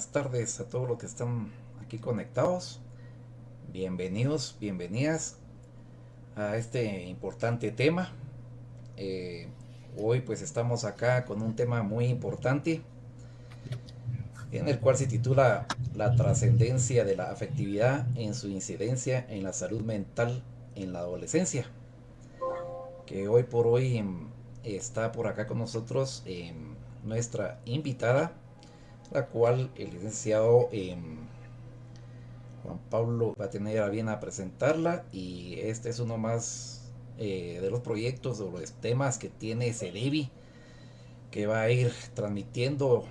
buenas tardes a todos los que están aquí conectados. Bienvenidos, bienvenidas a este importante tema. Eh, Hoy pues estamos acá con un tema muy importante en el cual se titula La trascendencia de la afectividad en su incidencia en la salud mental en la adolescencia. Que hoy por hoy está por acá con nosotros nuestra invitada, la cual el licenciado Juan Pablo va a tener a bien a presentarla, y este es uno más de los proyectos o los temas que tiene CEDEVI, que va a ir transmitiendo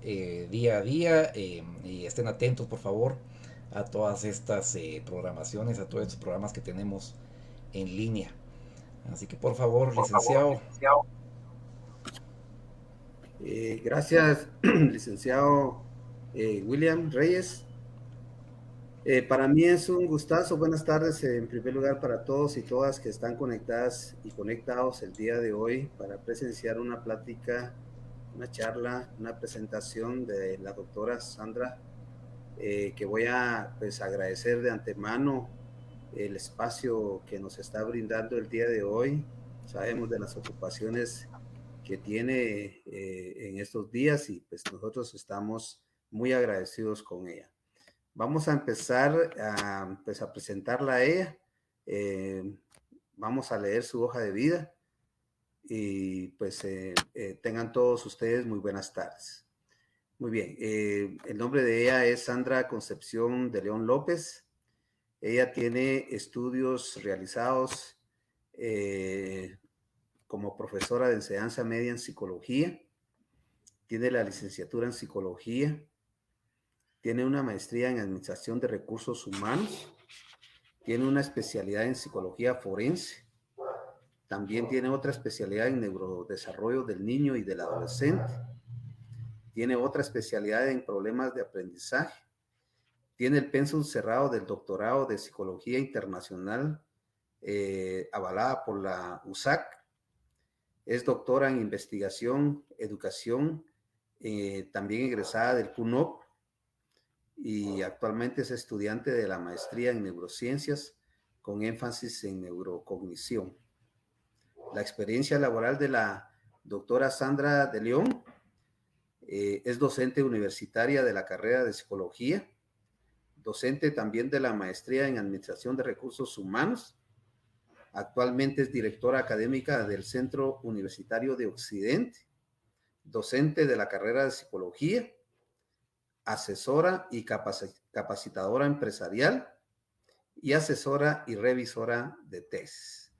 día a día, y estén atentos por favor a todas estas programaciones, a todos estos programas que tenemos en línea. Así que por favor, Por favor, licenciado. licenciado. Gracias, licenciado William Reyes. Para mí es un gustazo. Buenas tardes, en primer lugar, para todos y todas que están conectadas y conectados el día de hoy para presenciar una plática, una charla, una presentación de la doctora Sandra, que voy a pues agradecer de antemano el espacio que nos está brindando el día de hoy. Sabemos de las ocupaciones que tiene en estos días y pues nosotros estamos muy agradecidos con ella. Vamos a empezar pues a presentarla a ella. Eh, Vamos a leer su hoja de vida y pues tengan todos ustedes muy buenas tardes. Muy bien, el nombre de ella es Sandra Concepción de León López. Ella tiene estudios realizados como profesora de enseñanza media en psicología, tiene la licenciatura en psicología, tiene una maestría en administración de recursos humanos, tiene una especialidad en psicología forense, también tiene otra especialidad en neurodesarrollo del niño y del adolescente, tiene otra especialidad en problemas de aprendizaje, tiene el pensum cerrado del doctorado de psicología internacional avalada por la USAC, es doctora en investigación, educación, también egresada del CUNOP, y actualmente es estudiante de la maestría en neurociencias con énfasis en neurocognición. La experiencia laboral de la doctora Sandra de León es docente universitaria de la carrera de psicología, docente también de la maestría en administración de recursos humanos. Actualmente es directora académica del Centro Universitario de Occidente, docente de la carrera de psicología, asesora y capacitadora empresarial y asesora y revisora de tesis.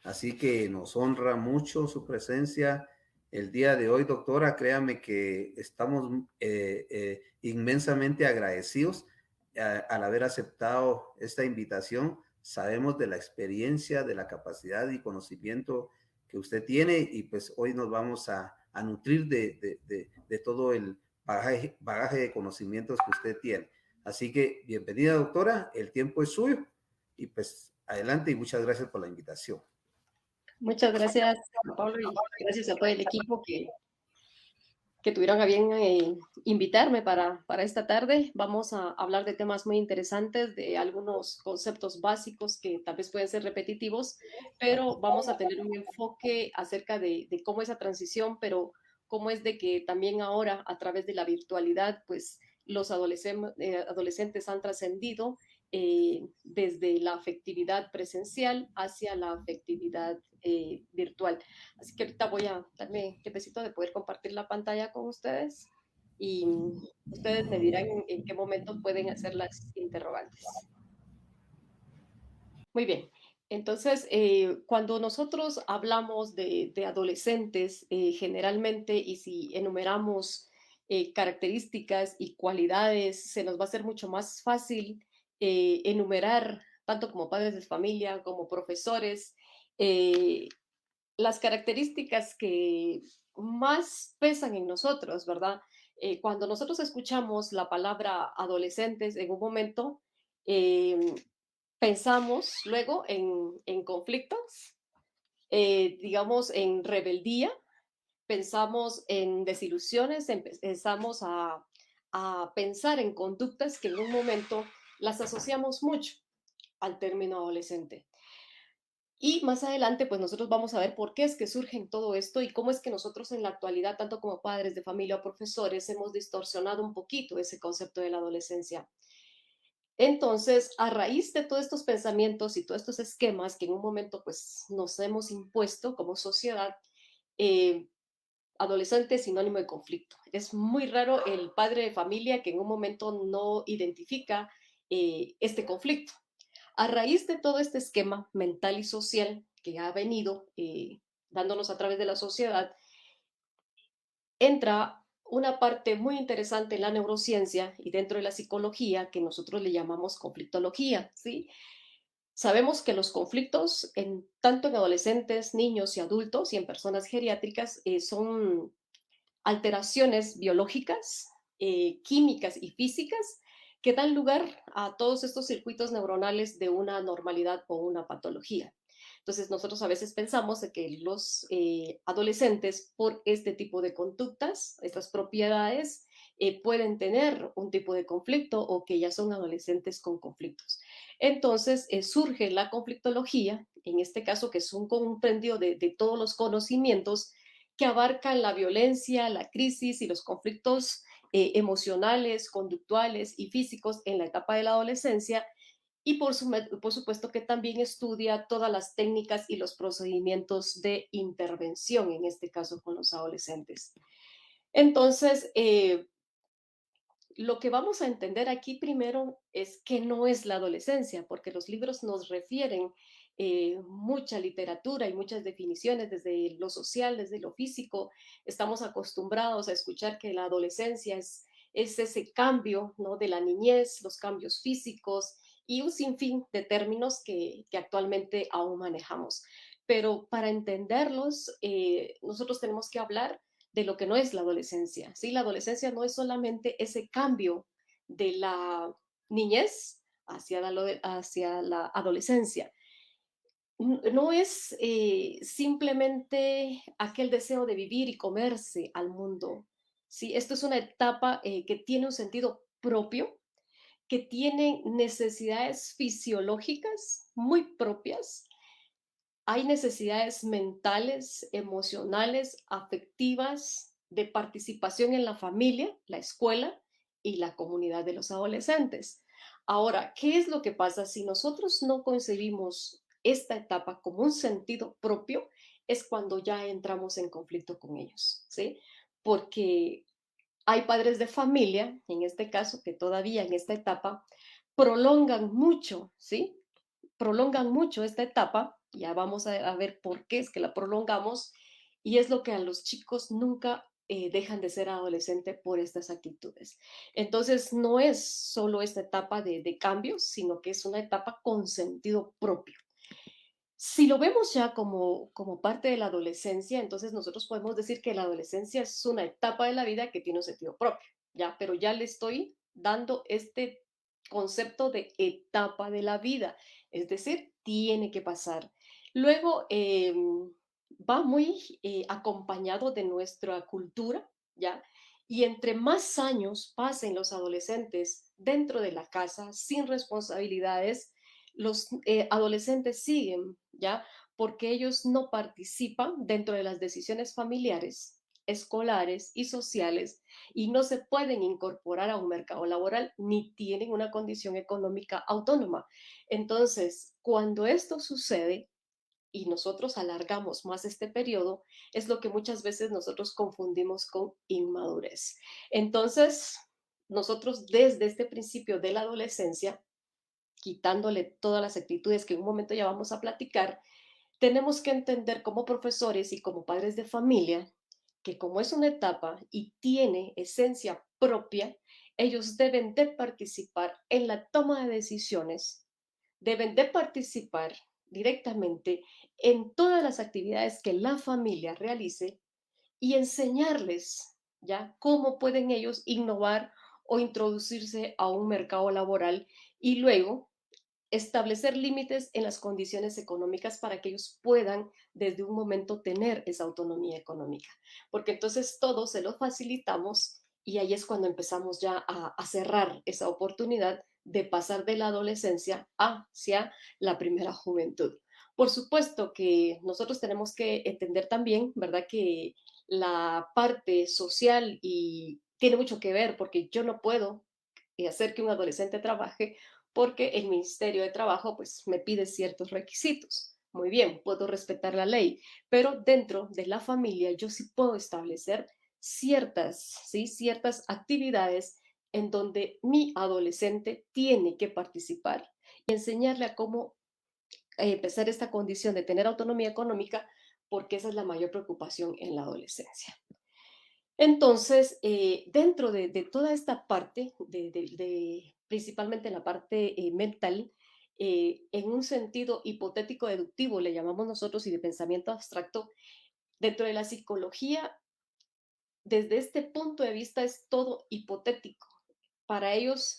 Así que nos honra mucho su presencia el día de hoy, doctora. Créame que estamos inmensamente agradecidos al haber aceptado esta invitación. Sabemos de la experiencia, de la capacidad y conocimiento que usted tiene, y pues hoy nos vamos a nutrir de todo el bagaje de conocimientos que usted tiene. Así que bienvenida, doctora, el tiempo es suyo y pues adelante y muchas gracias por la invitación. Muchas gracias, Pablo, y gracias a todo el equipo que tuvieron a bien invitarme para esta tarde. Vamos a hablar de temas muy interesantes, de algunos conceptos básicos que tal vez pueden ser repetitivos, pero vamos a tener un enfoque acerca de cómo esa transición, pero cómo es de que también ahora a través de la virtualidad, pues los adolescentes han trascendido desde la afectividad presencial hacia la afectividad virtual. Así que ahorita voy a darme tiempecito de poder compartir la pantalla con ustedes y ustedes me dirán en qué momento pueden hacer las interrogantes. Muy bien. Entonces, cuando nosotros hablamos de adolescentes, generalmente, y si enumeramos características y cualidades, se nos va a hacer mucho más fácil enumerar, tanto como padres de familia, como profesores, eh, las características que más pesan en nosotros, ¿verdad? Cuando nosotros escuchamos la palabra adolescentes en un momento, eh, pensamos luego en conflictos, digamos, en rebeldía, pensamos en desilusiones, pensamos a pensar en conductas que en un momento las asociamos mucho al término adolescente. Y más adelante, pues nosotros vamos a ver por qué es que surge todo esto y cómo es que nosotros en la actualidad, tanto como padres de familia o profesores, hemos distorsionado un poquito ese concepto de la adolescencia. Entonces, a raíz de todos estos pensamientos y todos estos esquemas que en un momento pues nos hemos impuesto como sociedad, eh, adolescente es sinónimo de conflicto. Es muy raro el padre de familia que en un momento no identifica este conflicto. A raíz de todo este esquema mental y social que ha venido dándonos a través de la sociedad, entra una parte muy interesante en la neurociencia y dentro de la psicología que nosotros le llamamos conflictología, ¿sí? Sabemos que los conflictos, tanto en adolescentes, niños y adultos y en personas geriátricas, son alteraciones biológicas, químicas y físicas que dan lugar a todos estos circuitos neuronales de una normalidad o una patología. Entonces, nosotros a veces pensamos de que los adolescentes, por este tipo de conductas, estas propiedades, pueden tener un tipo de conflicto o que ya son adolescentes con conflictos. Entonces, surge la conflictología, en este caso, que es un compendio de todos los conocimientos que abarcan la violencia, la crisis y los conflictos emocionales, conductuales y físicos en la etapa de la adolescencia y por supuesto que también estudia todas las técnicas y los procedimientos de intervención, en este caso con los adolescentes. Entonces, lo que vamos a entender aquí primero es que no es la adolescencia, porque los libros nos refieren mucha literatura y muchas definiciones desde lo social, desde lo físico. Estamos acostumbrados a escuchar que la adolescencia es ese cambio, ¿no? De la niñez, los cambios físicos y un sinfín de términos que actualmente aún manejamos. Pero para entenderlos, nosotros tenemos que hablar de lo que no es la adolescencia. ¿Sí? La adolescencia no es solamente ese cambio de la niñez hacia la adolescencia. No es simplemente aquel deseo de vivir y comerse al mundo. ¿Sí? Esto es una etapa que tiene un sentido propio, que tiene necesidades fisiológicas muy propias. Hay necesidades mentales, emocionales, afectivas, de participación en la familia, la escuela y la comunidad de los adolescentes. Ahora, ¿qué es lo que pasa si nosotros no concebimos esta etapa como un sentido propio? Es cuando ya entramos en conflicto con ellos, ¿sí? Porque hay padres de familia, en este caso, que todavía en esta etapa prolongan mucho, ¿sí? Prolongan mucho esta etapa, ya vamos a ver por qué es que la prolongamos, y es lo que a los chicos nunca dejan de ser adolescente por estas actitudes. Entonces, no es solo esta etapa de cambios, sino que es una etapa con sentido propio. Si lo vemos ya como parte de la adolescencia, entonces nosotros podemos decir que la adolescencia es una etapa de la vida que tiene un sentido propio, ¿ya? Pero ya le estoy dando este concepto de etapa de la vida, es decir, tiene que pasar. Luego, va muy acompañado de nuestra cultura, ¿ya? Y entre más años pasen los adolescentes dentro de la casa, sin responsabilidades, los adolescentes siguen, ¿ya? Porque ellos no participan dentro de las decisiones familiares, escolares y sociales y no se pueden incorporar a un mercado laboral ni tienen una condición económica autónoma. Entonces, cuando esto sucede y nosotros alargamos más este periodo, es lo que muchas veces nosotros confundimos con inmadurez. Entonces, nosotros desde este principio de la adolescencia quitándole todas las actitudes que en un momento ya vamos a platicar, tenemos que entender como profesores y como padres de familia que como es una etapa y tiene esencia propia, ellos deben de participar en la toma de decisiones, deben de participar directamente en todas las actividades que la familia realice y enseñarles ya cómo pueden ellos innovar o introducirse a un mercado laboral y luego establecer límites en las condiciones económicas para que ellos puedan desde un momento tener esa autonomía económica, porque entonces todo se lo facilitamos y ahí es cuando empezamos ya a cerrar esa oportunidad de pasar de la adolescencia hacia la primera juventud. Por supuesto que nosotros tenemos que entender también, ¿verdad? Que la parte social y tiene mucho que ver porque yo no puedo hacer que un adolescente trabaje porque el Ministerio de Trabajo pues me pide ciertos requisitos. Muy bien, puedo respetar la ley, pero dentro de la familia yo sí puedo establecer ciertas actividades en donde mi adolescente tiene que participar y enseñarle a cómo empezar esta condición de tener autonomía económica, porque esa es la mayor preocupación en la adolescencia. Entonces, dentro de toda esta parte, principalmente la parte mental, en un sentido hipotético deductivo, le llamamos nosotros, y de pensamiento abstracto, dentro de la psicología, desde este punto de vista es todo hipotético. Para ellos,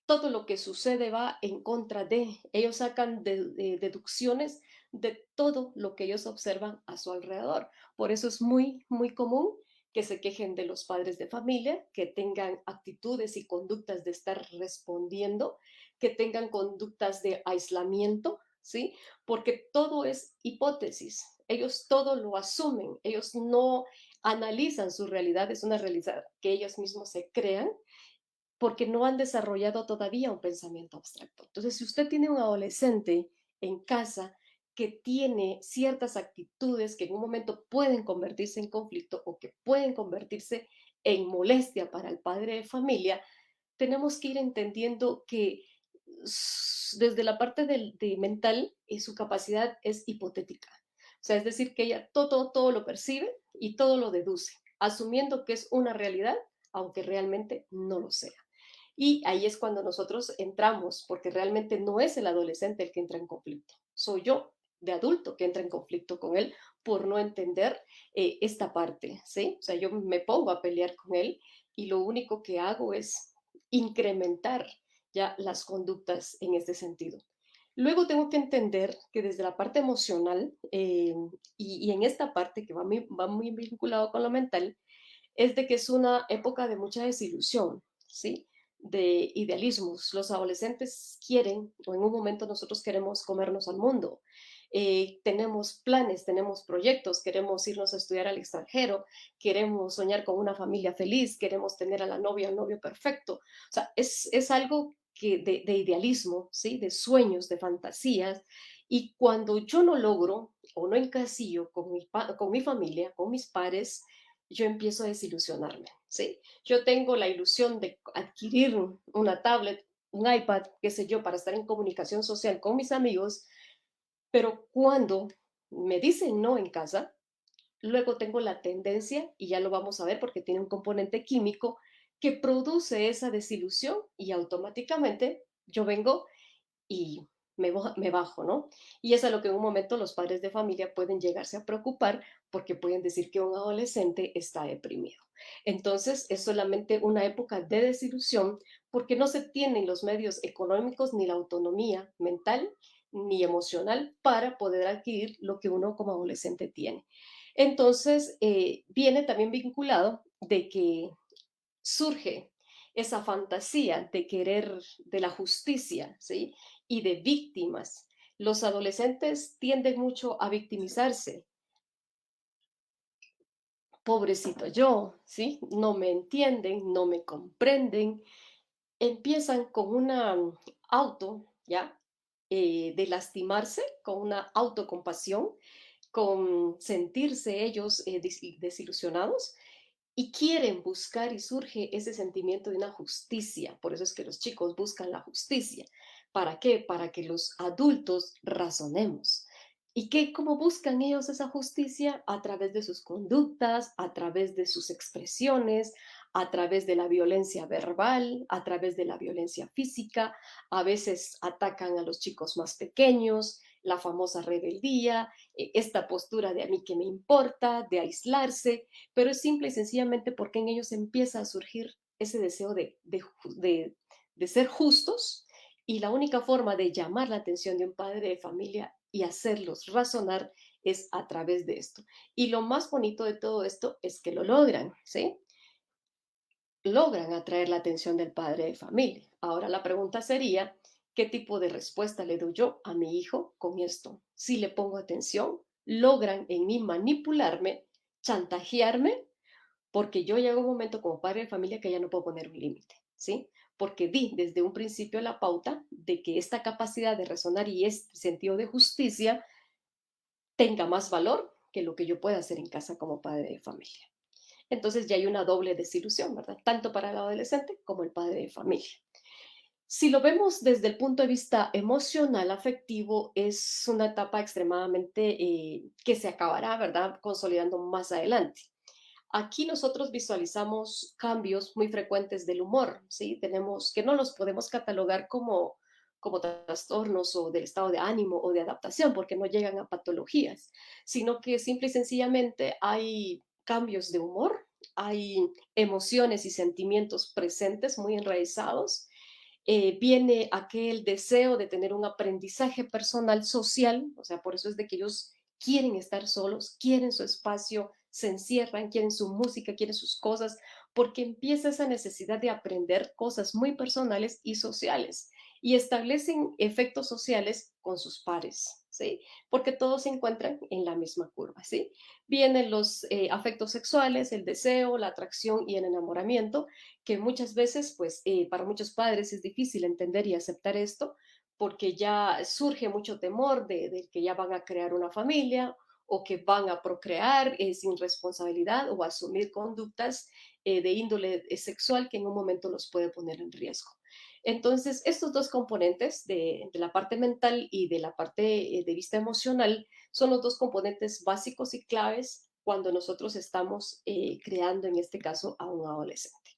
todo lo que sucede va en contra de. Ellos sacan deducciones de todo lo que ellos observan a su alrededor. Por eso es muy, muy común que se quejen de los padres de familia, que tengan actitudes y conductas de estar respondiendo, que tengan conductas de aislamiento, ¿sí? Porque todo es hipótesis. Ellos todo lo asumen, ellos no analizan su realidad, es una realidad que ellos mismos se crean porque no han desarrollado todavía un pensamiento abstracto. Entonces, si usted tiene un adolescente en casa que tiene ciertas actitudes que en un momento pueden convertirse en conflicto o que pueden convertirse en molestia para el padre de familia, tenemos que ir entendiendo que desde la parte de mental su capacidad es hipotética. O sea, es decir, que ella todo lo percibe y todo lo deduce, asumiendo que es una realidad, aunque realmente no lo sea. Y ahí es cuando nosotros entramos, porque realmente no es el adolescente el que entra en conflicto, soy yo de adulto que entra en conflicto con él por no entender esta parte, ¿sí? O sea, yo me pongo a pelear con él y lo único que hago es incrementar ya las conductas en este sentido. Luego tengo que entender que desde la parte emocional y en esta parte que va muy vinculado con lo mental, es de que es una época de mucha desilusión, ¿sí? De idealismos. Los adolescentes quieren, o en un momento nosotros queremos comernos al mundo. Tenemos planes, tenemos proyectos, queremos irnos a estudiar al extranjero, queremos soñar con una familia feliz, queremos tener a la novia, al novio perfecto. O sea, es algo que de idealismo, ¿sí? De sueños, de fantasías. Y cuando yo no logro o no encasillo con mi familia, con mis pares, yo empiezo a desilusionarme, ¿sí? Yo tengo la ilusión de adquirir una tablet, un iPad, qué sé yo, para estar en comunicación social con mis amigos, pero cuando me dicen no en casa, luego tengo la tendencia, y ya lo vamos a ver porque tiene un componente químico, que produce esa desilusión y automáticamente yo vengo y me bajo, ¿no? Y es a lo que en un momento los padres de familia pueden llegarse a preocupar porque pueden decir que un adolescente está deprimido. Entonces, es solamente una época de desilusión porque no se tienen los medios económicos ni la autonomía mental ni emocional para poder adquirir lo que uno como adolescente tiene. Entonces, viene también vinculado de que surge esa fantasía de querer de la justicia, ¿sí? Y de víctimas. Los adolescentes tienden mucho a victimizarse. Pobrecito yo, ¿sí? No me entienden, no me comprenden. Empiezan con una ¿ya? De lastimarse, con una autocompasión, con sentirse ellos desilusionados y quieren buscar y surge ese sentimiento de una justicia. Por eso es que los chicos buscan la justicia. ¿Para qué? Para que los adultos razonemos. ¿Y qué, cómo buscan ellos esa justicia? A través de sus conductas, a través de sus expresiones, a través de la violencia verbal, a través de la violencia física. A veces atacan a los chicos más pequeños, la famosa rebeldía, esta postura de a mí que me importa, de aislarse, pero es simple y sencillamente porque en ellos empieza a surgir ese deseo de ser justos y la única forma de llamar la atención de un padre de familia y hacerlos razonar es a través de esto. Y lo más bonito de todo esto es que lo logran, ¿sí? logran atraer la atención del padre de familia. Ahora la pregunta sería, ¿qué tipo de respuesta le doy yo a mi hijo con esto? Si le pongo atención, logran en mí manipularme, chantajearme, porque yo llego a un momento como padre de familia que ya no puedo poner un límite, ¿sí? Porque di desde un principio la pauta de que esta capacidad de razonar y este sentido de justicia tenga más valor que lo que yo pueda hacer en casa como padre de familia. Entonces ya hay una doble desilusión, ¿verdad? Tanto para el adolescente como el padre de familia. Si lo vemos desde el punto de vista emocional, afectivo, es una etapa extremadamente que se acabará, ¿verdad? Consolidando más adelante. Aquí nosotros visualizamos cambios muy frecuentes del humor, ¿sí? Tenemos que no los podemos catalogar como trastornos o del estado de ánimo o de adaptación, porque no llegan a patologías, sino que simple y sencillamente hay cambios de humor, hay emociones y sentimientos presentes muy enraizados, viene aquel deseo de tener un aprendizaje personal social, o sea, por eso es de que ellos quieren estar solos, quieren su espacio, se encierran, quieren su música, quieren sus cosas, porque empieza esa necesidad de aprender cosas muy personales y sociales y establecen efectos sociales con sus pares, ¿sí? Porque todos se encuentran en la misma curva, ¿sí? Vienen los afectos sexuales, el deseo, la atracción y el enamoramiento, que muchas veces, pues, para muchos padres es difícil entender y aceptar esto, porque ya surge mucho temor de que ya van a crear una familia o que van a procrear sin responsabilidad o asumir conductas de índole sexual que en un momento los puede poner en riesgo. Entonces, estos dos componentes de la parte mental y de la parte de vista emocional son los dos componentes básicos y claves cuando nosotros estamos creando, en este caso, a un adolescente.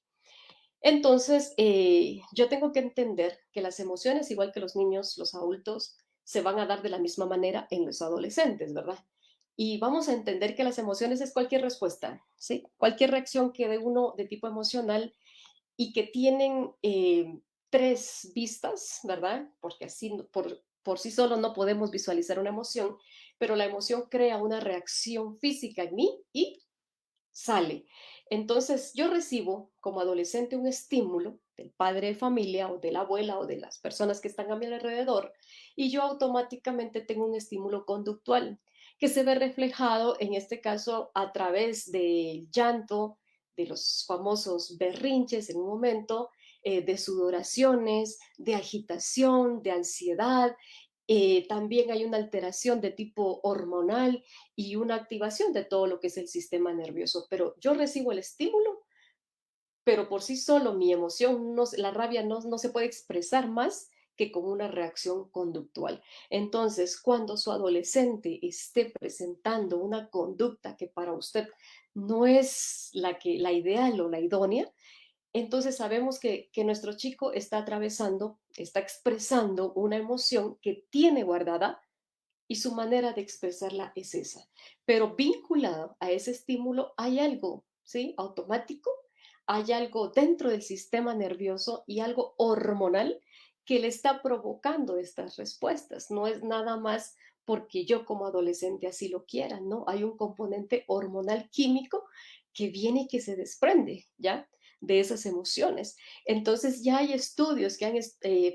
Entonces, yo tengo que entender que las emociones, igual que los niños, los adultos, se van a dar de la misma manera en los adolescentes, ¿verdad? Y vamos a entender que las emociones es cualquier respuesta, ¿sí? Cualquier reacción que dé uno de tipo emocional y que tienen tres vistas, ¿verdad? Porque así, por sí solo no podemos visualizar una emoción, pero la emoción crea una reacción física en mí y sale. Entonces, yo recibo como adolescente un estímulo del padre de familia o de la abuela o de las personas que están a mi alrededor y yo automáticamente tengo un estímulo conductual que se ve reflejado en este caso a través del llanto, de los famosos berrinches en un momento, de sudoraciones, de agitación, de ansiedad. También hay una alteración de tipo hormonal y una activación de todo lo que es el sistema nervioso. Pero yo recibo el estímulo, pero por sí solo mi emoción, no, la rabia no se puede expresar más que con una reacción conductual. Entonces, cuando su adolescente esté presentando una conducta que para usted no es la ideal o la idónea, entonces sabemos que nuestro chico está atravesando, está expresando una emoción que tiene guardada y su manera de expresarla es esa. Pero vinculado a ese estímulo hay algo, ¿sí? Automático, hay algo dentro del sistema nervioso y algo hormonal que le está provocando estas respuestas. No es nada más porque yo como adolescente así lo quiera, ¿no? Hay un componente hormonal químico que viene y que se desprende, ¿ya? De esas emociones. Entonces ya hay estudios que han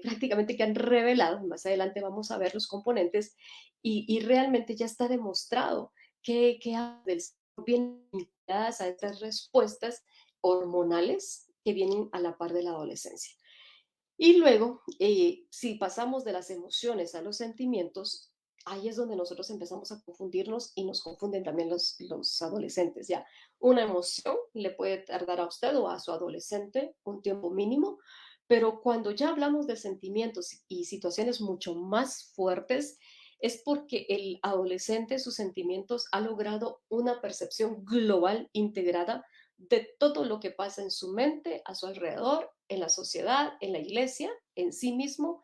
prácticamente que han revelado, más adelante vamos a ver los componentes, y realmente ya está demostrado que del cerebro vienen vinculadas a estas respuestas hormonales que vienen a la par de la adolescencia. Y luego, si pasamos de las emociones a los sentimientos, ahí es donde nosotros empezamos a confundirnos y nos confunden también los adolescentes. Ya, una emoción le puede tardar a usted o a su adolescente un tiempo mínimo, pero cuando ya hablamos de sentimientos y situaciones mucho más fuertes, es porque el adolescente, sus sentimientos, ha logrado una percepción global, integrada de todo lo que pasa en su mente, a su alrededor, en la sociedad, en la iglesia, en sí mismo,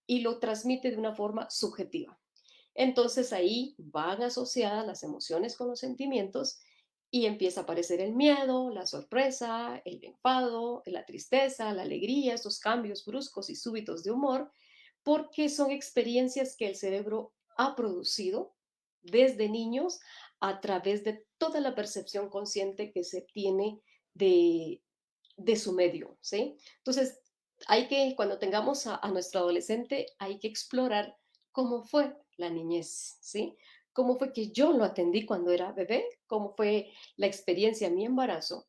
y lo transmite de una forma subjetiva. Entonces ahí van asociadas las emociones con los sentimientos y empieza a aparecer el miedo, la sorpresa, el enfado, la tristeza, la alegría, estos cambios bruscos y súbitos de humor, porque son experiencias que el cerebro ha producido desde niños a través de toda la percepción consciente que se tiene de de su medio, ¿sí? Entonces, cuando tengamos a nuestro adolescente, hay que explorar cómo fue la niñez, ¿sí? Cómo fue que yo lo atendí cuando era bebé, cómo fue la experiencia en mi embarazo,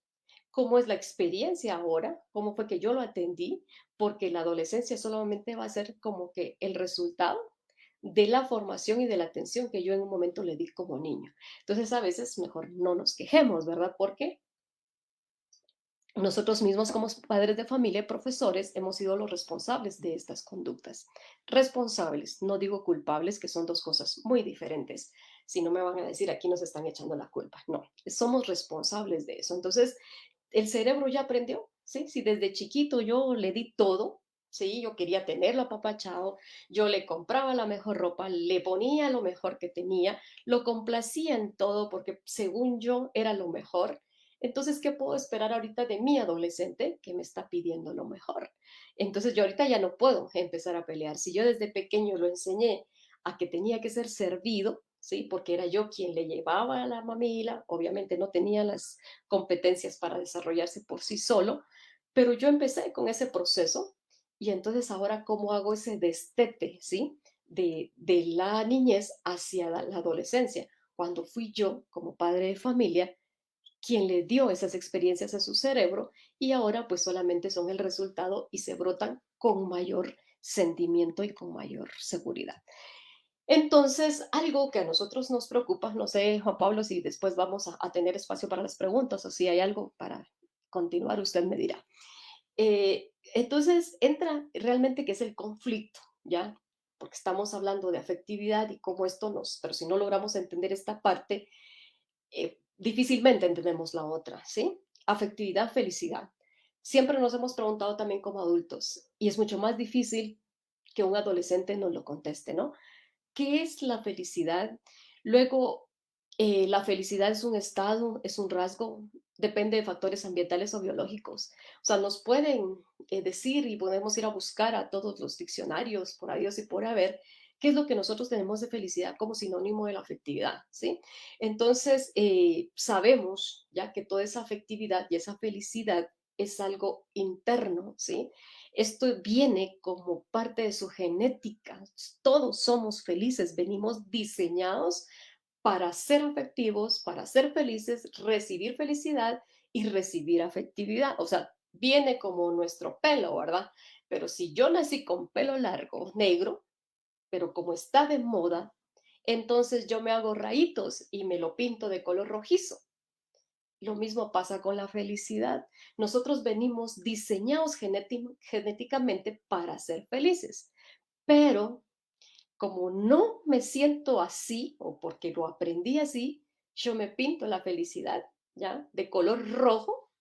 cómo es la experiencia ahora, cómo fue que yo lo atendí, porque la adolescencia solamente va a ser como que el resultado de la formación y de la atención que yo en un momento le di como niño. Entonces, a veces mejor no nos quejemos, ¿verdad? Porque nosotros mismos como padres de familia, profesores, hemos sido los responsables de estas conductas. Responsables, no digo culpables, que son dos cosas muy diferentes. Si no me van a decir, aquí nos están echando la culpa. No, somos responsables de eso. Entonces, el cerebro ya aprendió, ¿sí? Si desde chiquito yo le di todo, ¿sí? Yo quería tenerlo apapachado, yo le compraba la mejor ropa, le ponía lo mejor que tenía, lo complacía en todo porque según yo era lo mejor. Entonces, ¿qué puedo esperar ahorita de mi adolescente que me está pidiendo lo mejor? Entonces, yo ahorita ya no puedo empezar a pelear. Si yo desde pequeño lo enseñé a que tenía que ser servido, ¿sí? Porque era yo quien le llevaba a la mamila, obviamente no tenía las competencias para desarrollarse por sí solo, pero yo empecé con ese proceso y entonces ahora cómo hago ese destete, ¿sí? De la niñez hacia la adolescencia, cuando fui yo como padre de familia quien le dio esas experiencias a su cerebro y ahora pues solamente son el resultado y se brotan con mayor sentimiento y con mayor seguridad. Entonces, algo que a nosotros nos preocupa, no sé, Juan Pablo, si después vamos a tener espacio para las preguntas o si hay algo para continuar, usted me dirá. Entonces, entra realmente que es el conflicto, ¿ya? Porque estamos hablando de afectividad y cómo esto nos, pero si no logramos entender esta parte, difícilmente entendemos la otra, ¿sí? Afectividad, felicidad. Siempre nos hemos preguntado también como adultos y es mucho más difícil que un adolescente nos lo conteste, ¿no? ¿Qué es la felicidad? Luego, la felicidad es un estado, es un rasgo, depende de factores ambientales o biológicos. O sea, nos pueden decir y podemos ir a buscar a todos los diccionarios, por Dios y por haber, qué es lo que nosotros tenemos de felicidad como sinónimo de la afectividad, ¿sí? Entonces, sabemos ya que toda esa afectividad y esa felicidad es algo interno, ¿sí? Esto viene como parte de su genética. Todos somos felices, venimos diseñados para ser afectivos, para ser felices, recibir felicidad y recibir afectividad. O sea, viene como nuestro pelo, ¿verdad? Pero si yo nací con pelo largo, negro, pero como está de moda, entonces yo me hago rayitos y me lo pinto de color rojizo. Lo mismo pasa con la felicidad. Nosotros venimos diseñados genéticamente para ser felices, pero como no me siento así o porque lo aprendí así, yo me pinto la felicidad, ¿ya? De color rojo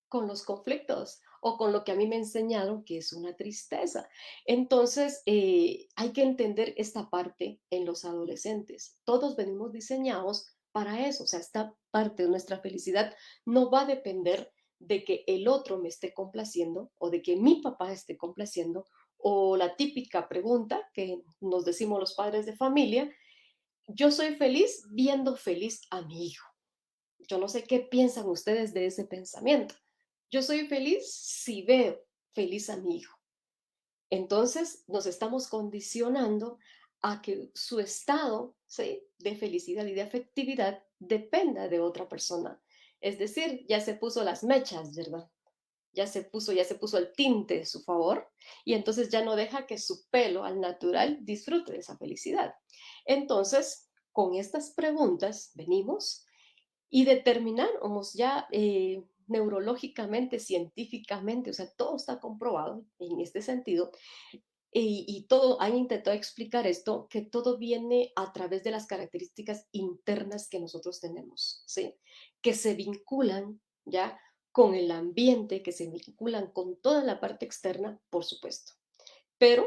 con los conflictos o con lo que a mí me enseñaron que es una tristeza. Entonces, hay que entender esta parte en los adolescentes. Todos venimos diseñados para eso, o sea, esta parte de nuestra felicidad no va a depender de que el otro me esté complaciendo o de que mi papá esté complaciendo o la típica pregunta que nos decimos los padres de familia, yo soy feliz viendo feliz a mi hijo. Yo no sé qué piensan ustedes de ese pensamiento. Yo soy feliz si veo feliz a mi hijo. Entonces nos estamos condicionando a que su estado, ¿sí?, de felicidad y de afectividad dependa de otra persona. Es decir, ya se puso las mechas, ¿verdad? Ya se puso el tinte a su favor y entonces ya no deja que su pelo al natural disfrute de esa felicidad. Entonces, con estas preguntas venimos y determinamos ya neurológicamente, científicamente, o sea, todo está comprobado en este sentido, y todo, han intentado explicar esto, que todo viene a través de las características internas que nosotros tenemos, ¿sí? Que se vinculan ya con el ambiente, que se vinculan con toda la parte externa, por supuesto. Pero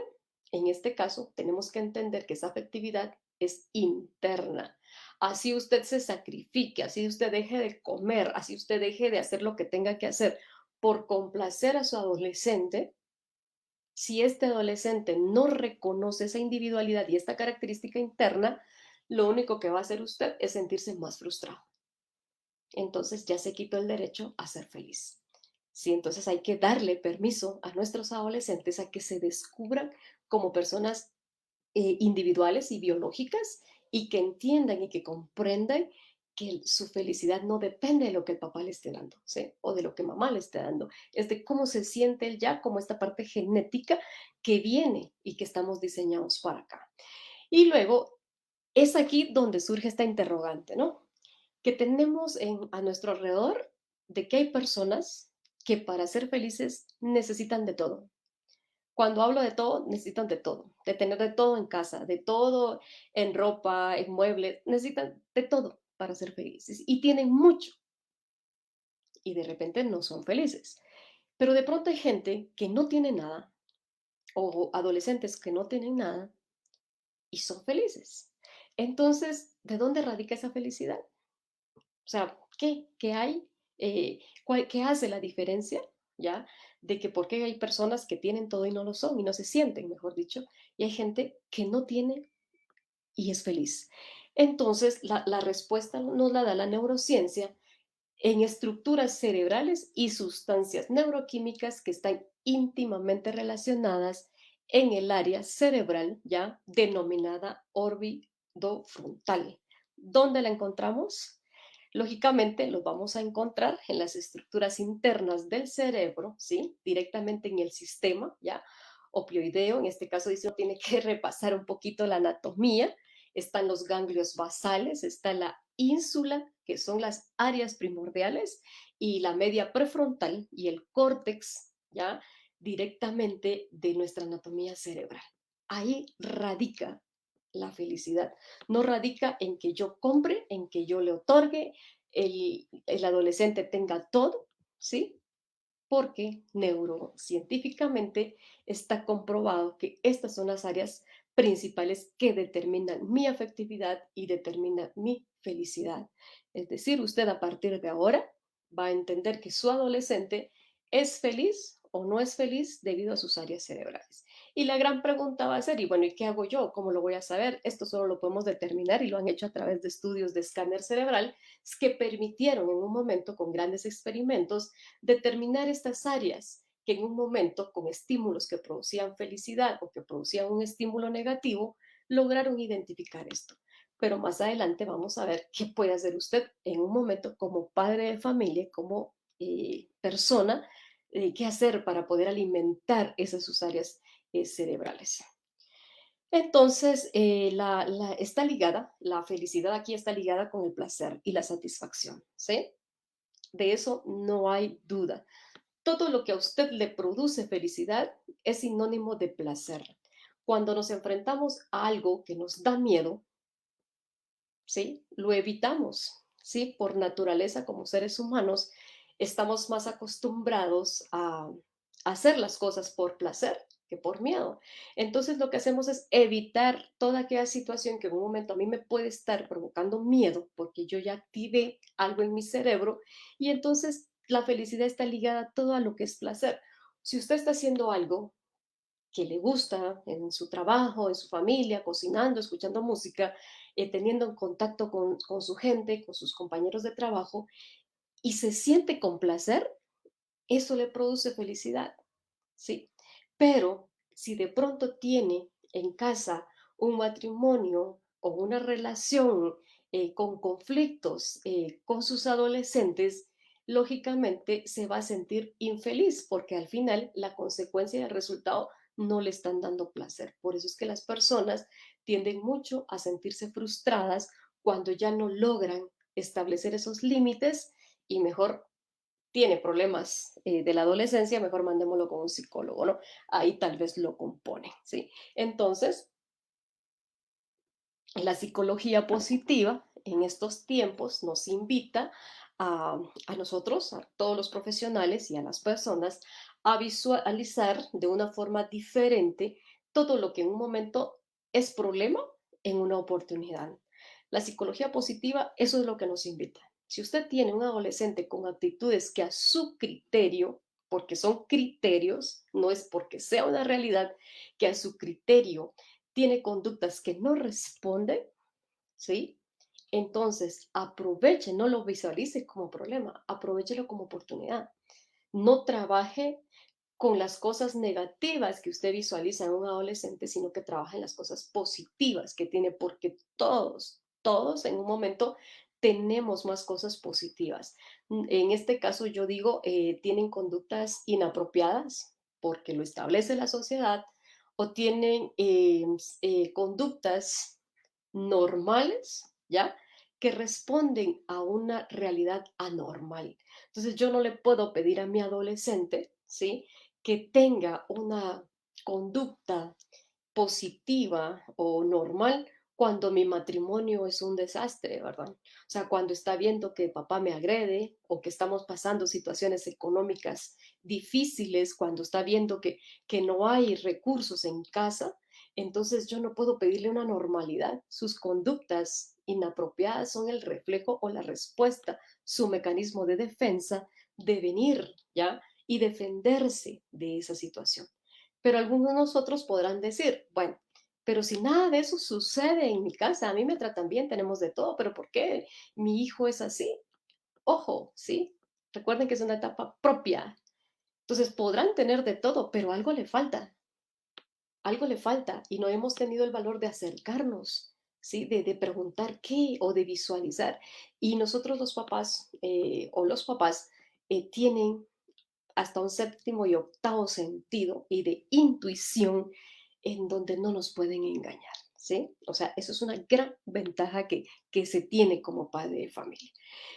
en este caso tenemos que entender que esa afectividad es interna. Así usted se sacrifique, así usted deje de comer, así usted deje de hacer lo que tenga que hacer por complacer a su adolescente, si este adolescente no reconoce esa individualidad y esta característica interna, lo único que va a hacer usted es sentirse más frustrado. Entonces ya se quitó el derecho a ser feliz. Sí, entonces hay que darle permiso a nuestros adolescentes a que se descubran como personas individuales y biológicas y que entiendan y que comprendan que su felicidad no depende de lo que el papá le esté dando, ¿sí? O de lo que mamá le esté dando, es de cómo se siente él ya, como esta parte genética que viene y que estamos diseñados para acá. Y luego es aquí donde surge esta interrogante, ¿no? Que tenemos a nuestro alrededor de que hay personas que para ser felices necesitan de todo. Cuando hablo de todo, necesitan de todo, de tener de todo en casa, de todo en ropa, en muebles, necesitan de todo para ser felices y tienen mucho y de repente no son felices. Pero de pronto hay gente que no tiene nada o adolescentes que no tienen nada y son felices. Entonces, ¿de dónde radica esa felicidad? O sea, ¿qué hay? ¿Qué hace la diferencia? ¿Ya? De que por qué hay personas que tienen todo y no lo son y no se sienten, mejor dicho, y hay gente que no tiene y es feliz. Entonces, la respuesta nos la da la neurociencia en estructuras cerebrales y sustancias neuroquímicas que están íntimamente relacionadas en el área cerebral, ya denominada orbitofrontal. ¿Dónde la encontramos? Lógicamente, los vamos a encontrar en las estructuras internas del cerebro, ¿sí? Directamente en el sistema, ¿ya? Opioideo, en este caso dice, uno tiene que repasar un poquito la anatomía. Están los ganglios basales, está la ínsula, que son las áreas primordiales, y la media prefrontal y el córtex, ¿ya? Directamente de nuestra anatomía cerebral. Ahí radica la felicidad. No radica en que yo compre, en que yo le otorgue, el adolescente tenga todo, ¿sí? Porque neurocientíficamente está comprobado que estas son las áreas principales que determinan mi afectividad y determinan mi felicidad. Es decir, usted a partir de ahora va a entender que su adolescente es feliz o no es feliz debido a sus áreas cerebrales. Y la gran pregunta va a ser, y bueno, ¿y qué hago yo? ¿Cómo lo voy a saber? Esto solo lo podemos determinar y lo han hecho a través de estudios de escáner cerebral que permitieron en un momento con grandes experimentos determinar estas áreas que en un momento con estímulos que producían felicidad o que producían un estímulo negativo, lograron identificar esto. Pero más adelante vamos a ver qué puede hacer usted en un momento como padre de familia, como persona, qué hacer para poder alimentar esas sus áreas cerebrales. Entonces, está ligada, la felicidad aquí está ligada con el placer y la satisfacción, ¿sí? De eso no hay duda. Todo lo que a usted le produce felicidad es sinónimo de placer. Cuando nos enfrentamos a algo que nos da miedo, ¿sí? Lo evitamos, ¿sí? Por naturaleza, como seres humanos, estamos más acostumbrados a hacer las cosas por placer que por miedo. Entonces, lo que hacemos es evitar toda aquella situación que en un momento a mí me puede estar provocando miedo, porque yo ya activé algo en mi cerebro, y entonces la felicidad está ligada todo a lo que es placer. Si usted está haciendo algo que le gusta en su trabajo, en su familia, cocinando, escuchando música, teniendo en contacto con su gente, con sus compañeros de trabajo, y se siente con placer, eso le produce felicidad, ¿sí? Pero si de pronto tiene en casa un matrimonio o una relación con conflictos con sus adolescentes, lógicamente se va a sentir infeliz porque al final la consecuencia y el resultado no le están dando placer. Por eso es que las personas tienden mucho a sentirse frustradas cuando ya no logran establecer esos límites y mejor tiene problemas de la adolescencia, mejor mandémoslo con un psicólogo, ¿no? Ahí tal vez lo compone, ¿sí? Entonces, la psicología positiva en estos tiempos nos invita a nosotros, a todos los profesionales y a las personas, a visualizar de una forma diferente todo lo que en un momento es problema en una oportunidad. La psicología positiva, eso es lo que nos invita. Si usted tiene un adolescente con actitudes que a su criterio, porque son criterios, no es porque sea una realidad, que a su criterio tiene conductas que no responden, ¿sí? Entonces, aproveche, no lo visualice como problema, aprovechelo como oportunidad. no trabaje con las cosas negativas que usted visualiza en un adolescente, sino que trabaja en las cosas positivas que tiene, porque todos en un momento tenemos más cosas positivas. En este caso, yo digo, tienen conductas inapropiadas porque lo establece la sociedad o tienen conductas normales, ¿ya? Que responden a una realidad anormal. Entonces, yo no le puedo pedir a mi adolescente, ¿sí? Que tenga una conducta positiva o normal cuando mi matrimonio es un desastre, ¿verdad? O sea, cuando está viendo que papá me agrede o que estamos pasando situaciones económicas difíciles, cuando está viendo que no hay recursos en casa, entonces yo no puedo pedirle una normalidad. Sus conductas inapropiadas son el reflejo o la respuesta, su mecanismo de defensa de venir, ¿ya? Y defenderse de esa situación. Pero algunos de nosotros podrán decir, bueno, pero si nada de eso sucede en mi casa, a mí me tratan bien, tenemos de todo, pero ¿por qué mi hijo es así? Ojo, ¿sí? Recuerden que es una etapa propia. Entonces podrán tener de todo, pero algo le falta y no hemos tenido el valor de acercarnos, ¿sí? De preguntar qué o de visualizar. Y nosotros los papás o los papás tienen hasta un séptimo y octavo sentido y de intuición en donde no nos pueden engañar, ¿sí? O sea, eso es una gran ventaja que se tiene como padre de familia.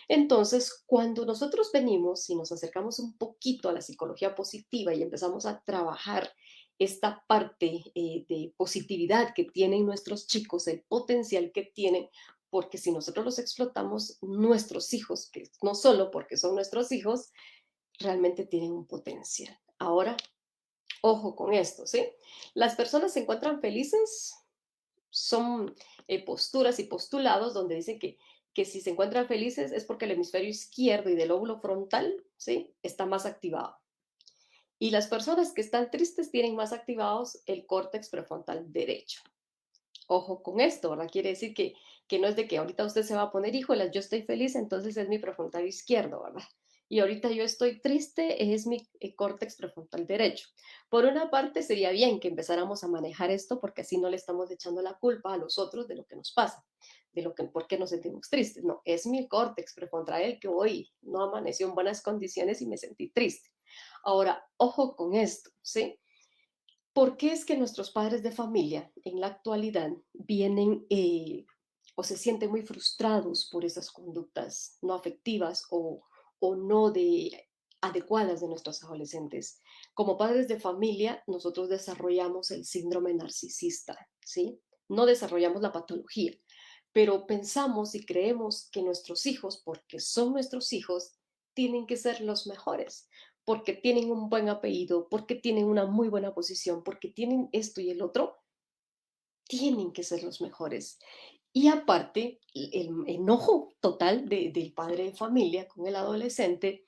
Entonces, cuando nosotros venimos y nos acercamos un poquito a la psicología positiva y empezamos a trabajar esta parte de positividad que tienen nuestros chicos, el potencial que tienen, porque si nosotros los explotamos, nuestros hijos, que no solo porque son nuestros hijos, realmente tienen un potencial. Ahora, ojo con esto, ¿sí? Las personas se encuentran felices, son posturas y postulados donde dicen que si se encuentran felices es porque el hemisferio izquierdo y del lóbulo frontal, ¿sí? Está más activado. Y las personas que están tristes tienen más activados el córtex prefrontal derecho. Ojo con esto, ¿verdad? Quiere decir que no es de que ahorita usted se va a poner, híjolas, yo estoy feliz, entonces es mi prefrontal izquierdo, ¿verdad? Y ahorita yo estoy triste, es mi córtex prefrontal derecho. Por una parte, sería bien que empezáramos a manejar esto porque así no le estamos echando la culpa a los otros de lo que nos pasa, de lo que, por qué nos sentimos tristes. No, es mi córtex prefrontal el que hoy no amaneció en buenas condiciones y me sentí triste. Ahora, ojo con esto, ¿sí? ¿Por qué es que nuestros padres de familia en la actualidad vienen o se sienten muy frustrados por esas conductas no afectivas o no adecuadas de nuestros adolescentes? Como padres de familia, nosotros desarrollamos el síndrome narcisista, ¿sí? No desarrollamos la patología, pero pensamos y creemos que nuestros hijos, porque son nuestros hijos, tienen que ser los mejores porque tienen un buen apellido, porque tienen una muy buena posición, porque tienen esto y el otro, tienen que ser los mejores. Y aparte, el enojo total del padre de familia con el adolescente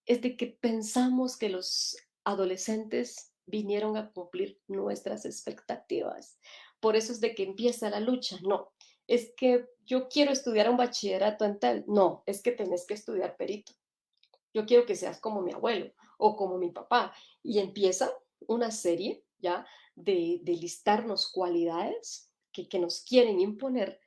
es de que pensamos que los adolescentes vinieron a cumplir nuestras expectativas. Por eso es de que empieza la lucha. No, es que yo quiero estudiar un bachillerato en tal. No, es que tenés que estudiar perito. Yo quiero que seas como mi abuelo o como mi papá. Y empieza una serie ya de listarnos cualidades que nos quieren imponer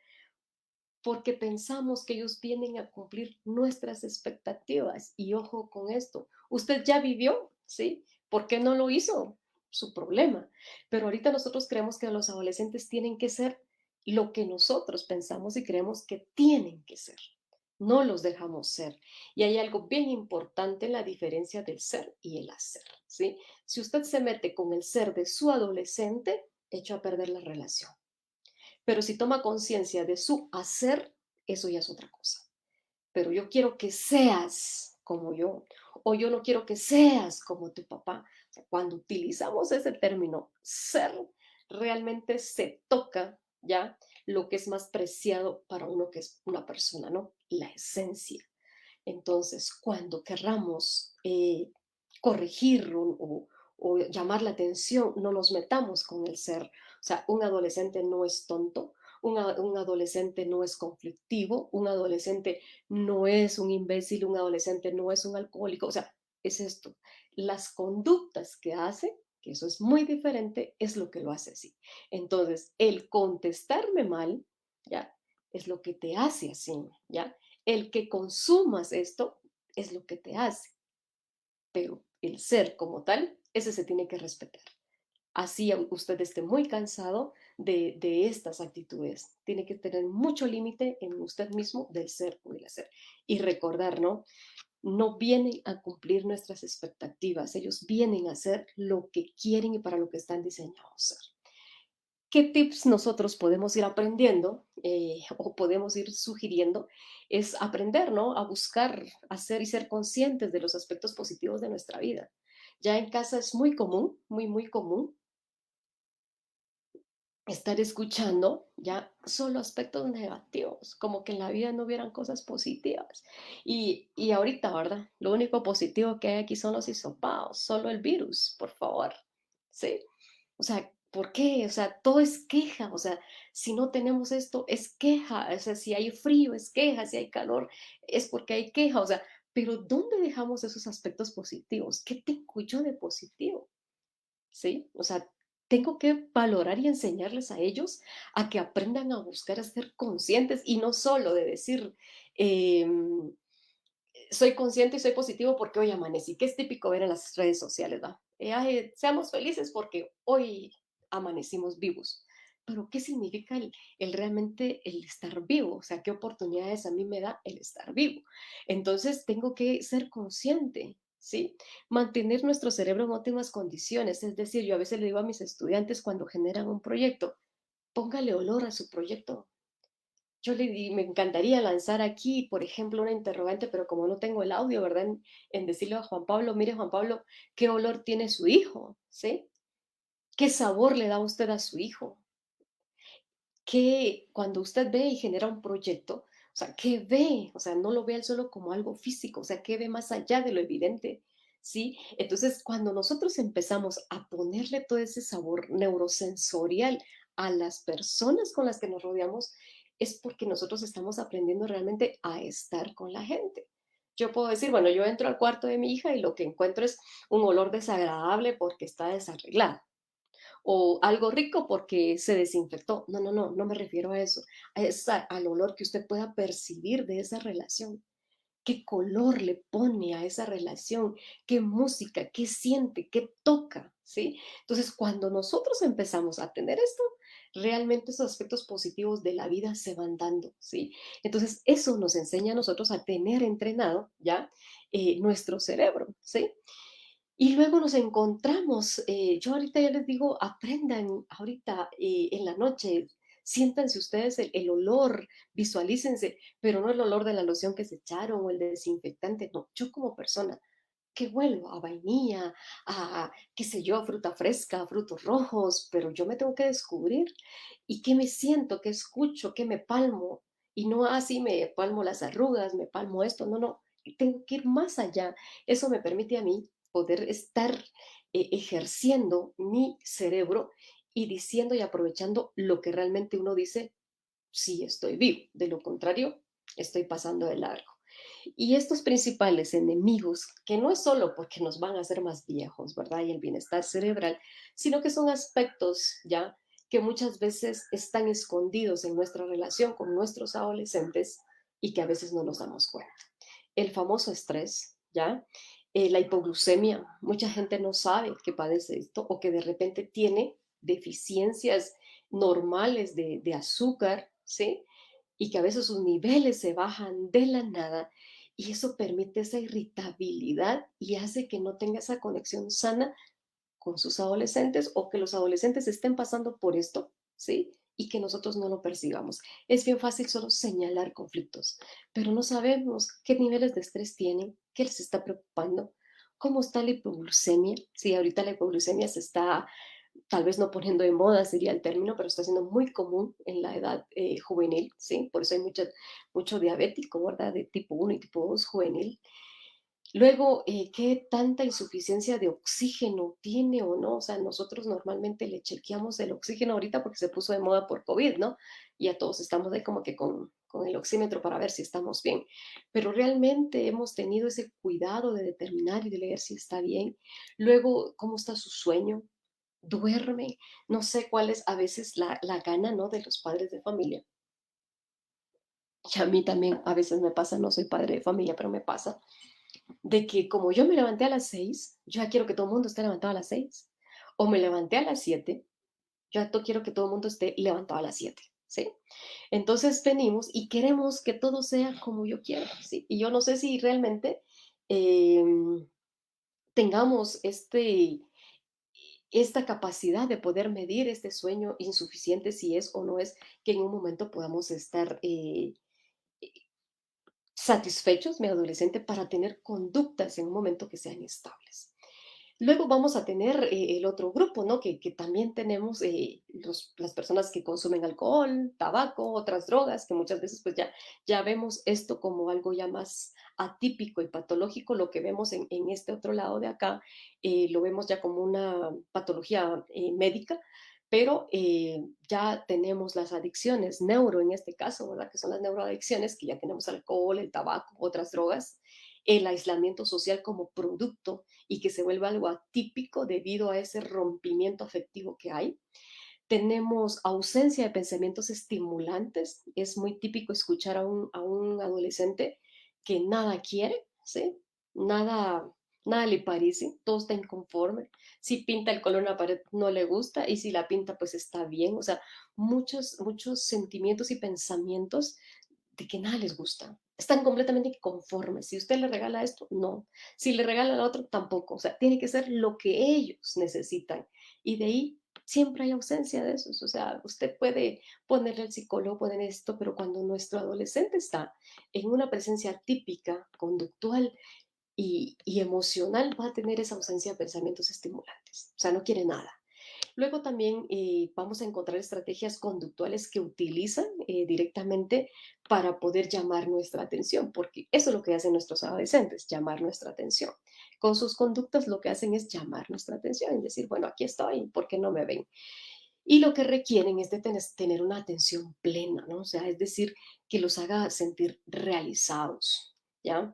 porque pensamos que ellos vienen a cumplir nuestras expectativas. Y ojo con esto, usted ya vivió, ¿sí? ¿Por qué no lo hizo? Su problema. Pero ahorita nosotros creemos que los adolescentes tienen que ser lo que nosotros pensamos y creemos que tienen que ser. No los dejamos ser. Y hay algo bien importante en la diferencia del ser y el hacer, ¿sí? Si usted se mete con el ser de su adolescente, echó a perder la relación. Pero si toma conciencia de su hacer, eso ya es otra cosa. Pero yo quiero que seas como yo, o yo no quiero que seas como tu papá. O sea, cuando utilizamos ese término ser, realmente se toca ya lo que es más preciado para uno que es una persona, ¿no? La esencia. Entonces, cuando querramos corregir o llamar la atención, no nos metamos con el ser. O sea, un adolescente no es tonto, un adolescente no es conflictivo, un adolescente no es un imbécil, un adolescente no es un alcohólico. O sea, es esto, las conductas que hace, que eso es muy diferente, es lo que lo hace así. Entonces, el contestarme mal, ¿ya? Es lo que te hace así, ¿ya? El que consumas esto es lo que te hace, pero el ser como tal, ese se tiene que respetar. Así usted esté muy cansado de estas actitudes. Tiene que tener mucho límite en usted mismo del ser o del hacer. Y recordar, ¿no? No vienen a cumplir nuestras expectativas, ellos vienen a hacer lo que quieren y para lo que están diseñados a ser. ¿Qué tips nosotros podemos ir aprendiendo o podemos ir sugiriendo? Es aprender, ¿no? A buscar, hacer y ser conscientes de los aspectos positivos de nuestra vida. Ya en casa es muy común, muy, muy común estar escuchando ya solo aspectos negativos, como que en la vida no hubieran cosas positivas. Y ahorita, ¿verdad? Lo único positivo que hay aquí son los hisopados, solo el virus, por favor. ¿Sí? O sea, ¿por qué? O sea, todo es queja. O sea, si no tenemos esto, es queja. O sea, si hay frío, es queja. Si hay calor, es porque hay queja. O sea, pero ¿dónde dejamos esos aspectos positivos? ¿Qué tengo yo de positivo? ¿Sí? O sea, tengo que valorar y enseñarles a ellos a que aprendan a buscar a ser conscientes y no solo de decir, em, soy consciente y soy positivo porque hoy amanecí, que es típico ver en las redes sociales, ¿va? Ay, seamos felices porque hoy amanecimos vivos. Pero, ¿qué significa el realmente el estar vivo? O sea, ¿qué oportunidades a mí me da el estar vivo? Entonces, tengo que ser consciente, ¿sí? Mantener nuestro cerebro en óptimas condiciones. Es decir, yo a veces le digo a mis estudiantes cuando generan un proyecto, póngale olor a su proyecto. Yo le di, me encantaría lanzar aquí, por ejemplo, una interrogante, pero como no tengo el audio, ¿verdad? En decirle a Juan Pablo, mire Juan Pablo, ¿qué olor tiene su hijo? ¿Sí? ¿Qué sabor le da usted a su hijo? ¿Qué, cuando usted ve y genera un proyecto, o sea, qué ve? O sea, no lo ve él solo como algo físico, o sea, qué ve más allá de lo evidente, ¿sí? Entonces, cuando nosotros empezamos a ponerle todo ese sabor neurosensorial a las personas con las que nos rodeamos, es porque nosotros estamos aprendiendo realmente a estar con la gente. Yo puedo decir, bueno, yo entro al cuarto de mi hija y lo que encuentro es un olor desagradable porque está desarreglada o algo rico porque se desinfectó. No, no, no, no me refiero a eso. Al olor que usted pueda percibir de esa relación. ¿Qué color le pone a esa relación? ¿Qué música? ¿Qué siente? ¿Qué toca? ¿Sí? Entonces, cuando nosotros empezamos a tener esto, realmente esos aspectos positivos de la vida se van dando, ¿sí? Entonces, eso nos enseña a nosotros a tener entrenado, ¿ya? Nuestro cerebro, ¿sí? Y luego nos encontramos, yo ahorita ya les digo, aprendan ahorita en la noche, siéntanse ustedes el olor, visualícense, pero no el olor de la loción que se echaron o el desinfectante, no, yo como persona, que huelo a vainilla, a, qué sé yo, a fruta fresca, a frutos rojos, pero yo me tengo que descubrir y qué me siento, qué escucho, qué me palmo, y no así me palmo las arrugas, me palmo esto, no, no, tengo que ir más allá. Eso me permite a mí poder estar ejerciendo mi cerebro y diciendo y aprovechando lo que realmente uno dice, sí estoy vivo, de lo contrario, estoy pasando de largo. Y estos principales enemigos, que no es solo porque nos van a hacer más viejos, ¿verdad? Y el bienestar cerebral, sino que son aspectos ya que muchas veces están escondidos en nuestra relación con nuestros adolescentes y que a veces no nos damos cuenta. El famoso estrés, ¿ya? La hipoglucemia. Mucha gente no sabe que padece esto o que de repente tiene deficiencias normales de azúcar, ¿sí? Y que a veces sus niveles se bajan de la nada y eso permite esa irritabilidad y hace que no tenga esa conexión sana con sus adolescentes o que los adolescentes estén pasando por esto, ¿sí? Y que nosotros no lo percibamos. Es bien fácil solo señalar conflictos, pero no sabemos qué niveles de estrés tienen, qué les está preocupando, cómo está la hipoglucemia. Sí, ahorita la hipoglucemia se está tal vez no poniendo de moda sería el término, pero está siendo muy común en la edad juvenil, ¿sí? Por eso hay mucho diabético, ¿verdad? De tipo 1 y tipo 2 juvenil. Luego, ¿qué tanta insuficiencia de oxígeno tiene o no? O sea, nosotros normalmente le chequeamos el oxígeno ahorita porque se puso de moda por COVID, ¿no? Y a todos estamos ahí como que con con el oxímetro para ver si estamos bien, pero realmente hemos tenido ese cuidado de determinar y de leer si está bien. Luego, ¿cómo está su sueño? ¿Duerme? No sé cuál es a veces la gana, ¿no?, de los padres de familia. Y a mí también a veces me pasa, no soy padre de familia, pero me pasa, de que como yo me levanté a las 6, yo ya quiero que todo el mundo esté levantado a las 6. O me levanté a las 7, yo ya quiero que todo el mundo esté levantado a las 7, ¿sí? Entonces venimos y queremos que todo sea como yo quiero, ¿sí? Y yo no sé si realmente tengamos esta capacidad de poder medir este sueño insuficiente, si es o no es, que en un momento podamos estar satisfechos, mi adolescente, para tener conductas en un momento que sean estables. Luego vamos a tener el otro grupo, ¿no? Que también tenemos las personas que consumen alcohol, tabaco, otras drogas, que muchas veces pues ya vemos esto como algo ya más atípico y patológico. Lo que vemos en este otro lado de acá, lo vemos ya como una patología médica, pero ya tenemos las adicciones, neuro en este caso, ¿verdad? Que son las neuroadicciones, que ya tenemos alcohol, el tabaco, otras drogas, el aislamiento social como producto y que se vuelva algo atípico debido a ese rompimiento afectivo que hay. Tenemos ausencia de pensamientos estimulantes. Es muy típico escuchar a un adolescente que nada quiere, ¿sí? Nada, nada le parece, todo está inconforme. Si pinta el color en la pared no le gusta y si la pinta pues está bien. O sea, muchos sentimientos y pensamientos de que nada les gusta. Están completamente inconformes. Si usted le regala esto, no. Si le regala lo otro, tampoco. O sea, tiene que ser lo que ellos necesitan. Y de ahí siempre hay ausencia de esos. O sea, usted puede ponerle al psicólogo, poner esto, pero cuando nuestro adolescente está en una presencia típica, conductual y emocional, va a tener esa ausencia de pensamientos estimulantes. O sea, no quiere nada. Luego también vamos a encontrar estrategias conductuales que utilizan directamente para poder llamar nuestra atención, porque eso es lo que hacen nuestros adolescentes, llamar nuestra atención. Con sus conductas lo que hacen es llamar nuestra atención y decir, bueno, aquí estoy, ¿por qué no me ven? Y lo que requieren es de tener una atención plena, ¿no? O sea, es decir, que los haga sentir realizados, ¿ya?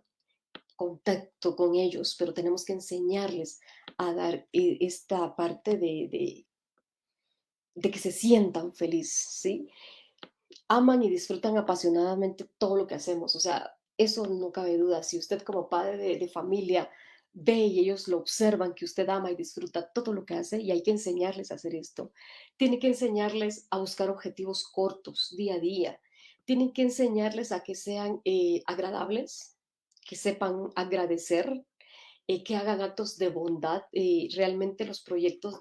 Contacto con ellos, pero tenemos que enseñarles a dar esta parte de que se sientan felices, ¿sí? Aman y disfrutan apasionadamente todo lo que hacemos, o sea, eso no cabe duda. Si usted como padre de familia ve y ellos lo observan, que usted ama y disfruta todo lo que hace, y hay que enseñarles a hacer esto. Tiene que enseñarles a buscar objetivos cortos, día a día. Tienen que enseñarles a que sean agradables, que sepan agradecer, que hagan actos de bondad. Realmente los proyectos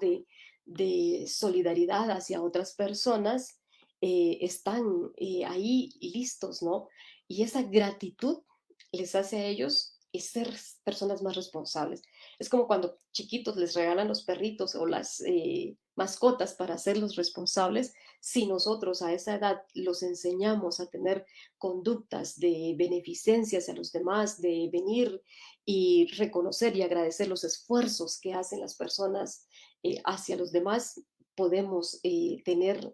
de solidaridad hacia otras personas están ahí listos, ¿no? Y esa gratitud les hace a ellos ser personas más responsables. Es como cuando chiquitos les regalan los perritos o las mascotas para hacerlos responsables. Si nosotros a esa edad los enseñamos a tener conductas de beneficencia hacia los demás, de venir y reconocer y agradecer los esfuerzos que hacen las personas hacia los demás, podemos tener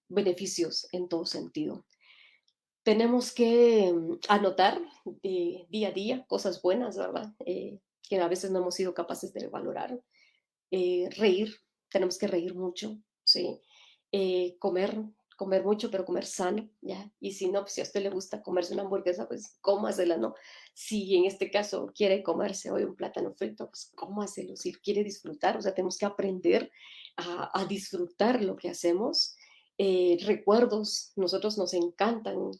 beneficios en todo sentido. Tenemos que anotar día a día cosas buenas, ¿verdad? Que a veces no hemos sido capaces de valorar. Reír, tenemos que reír mucho, ¿sí? Comer mucho, pero comer sano, ¿ya? Y si no, pues si a usted le gusta comerse una hamburguesa, pues cómasela, ¿no? Si en este caso quiere comerse hoy un plátano frito, pues cómaselo. Si quiere disfrutar, o sea, tenemos que aprender a disfrutar lo que hacemos. Recuerdos, nosotros nos encantan,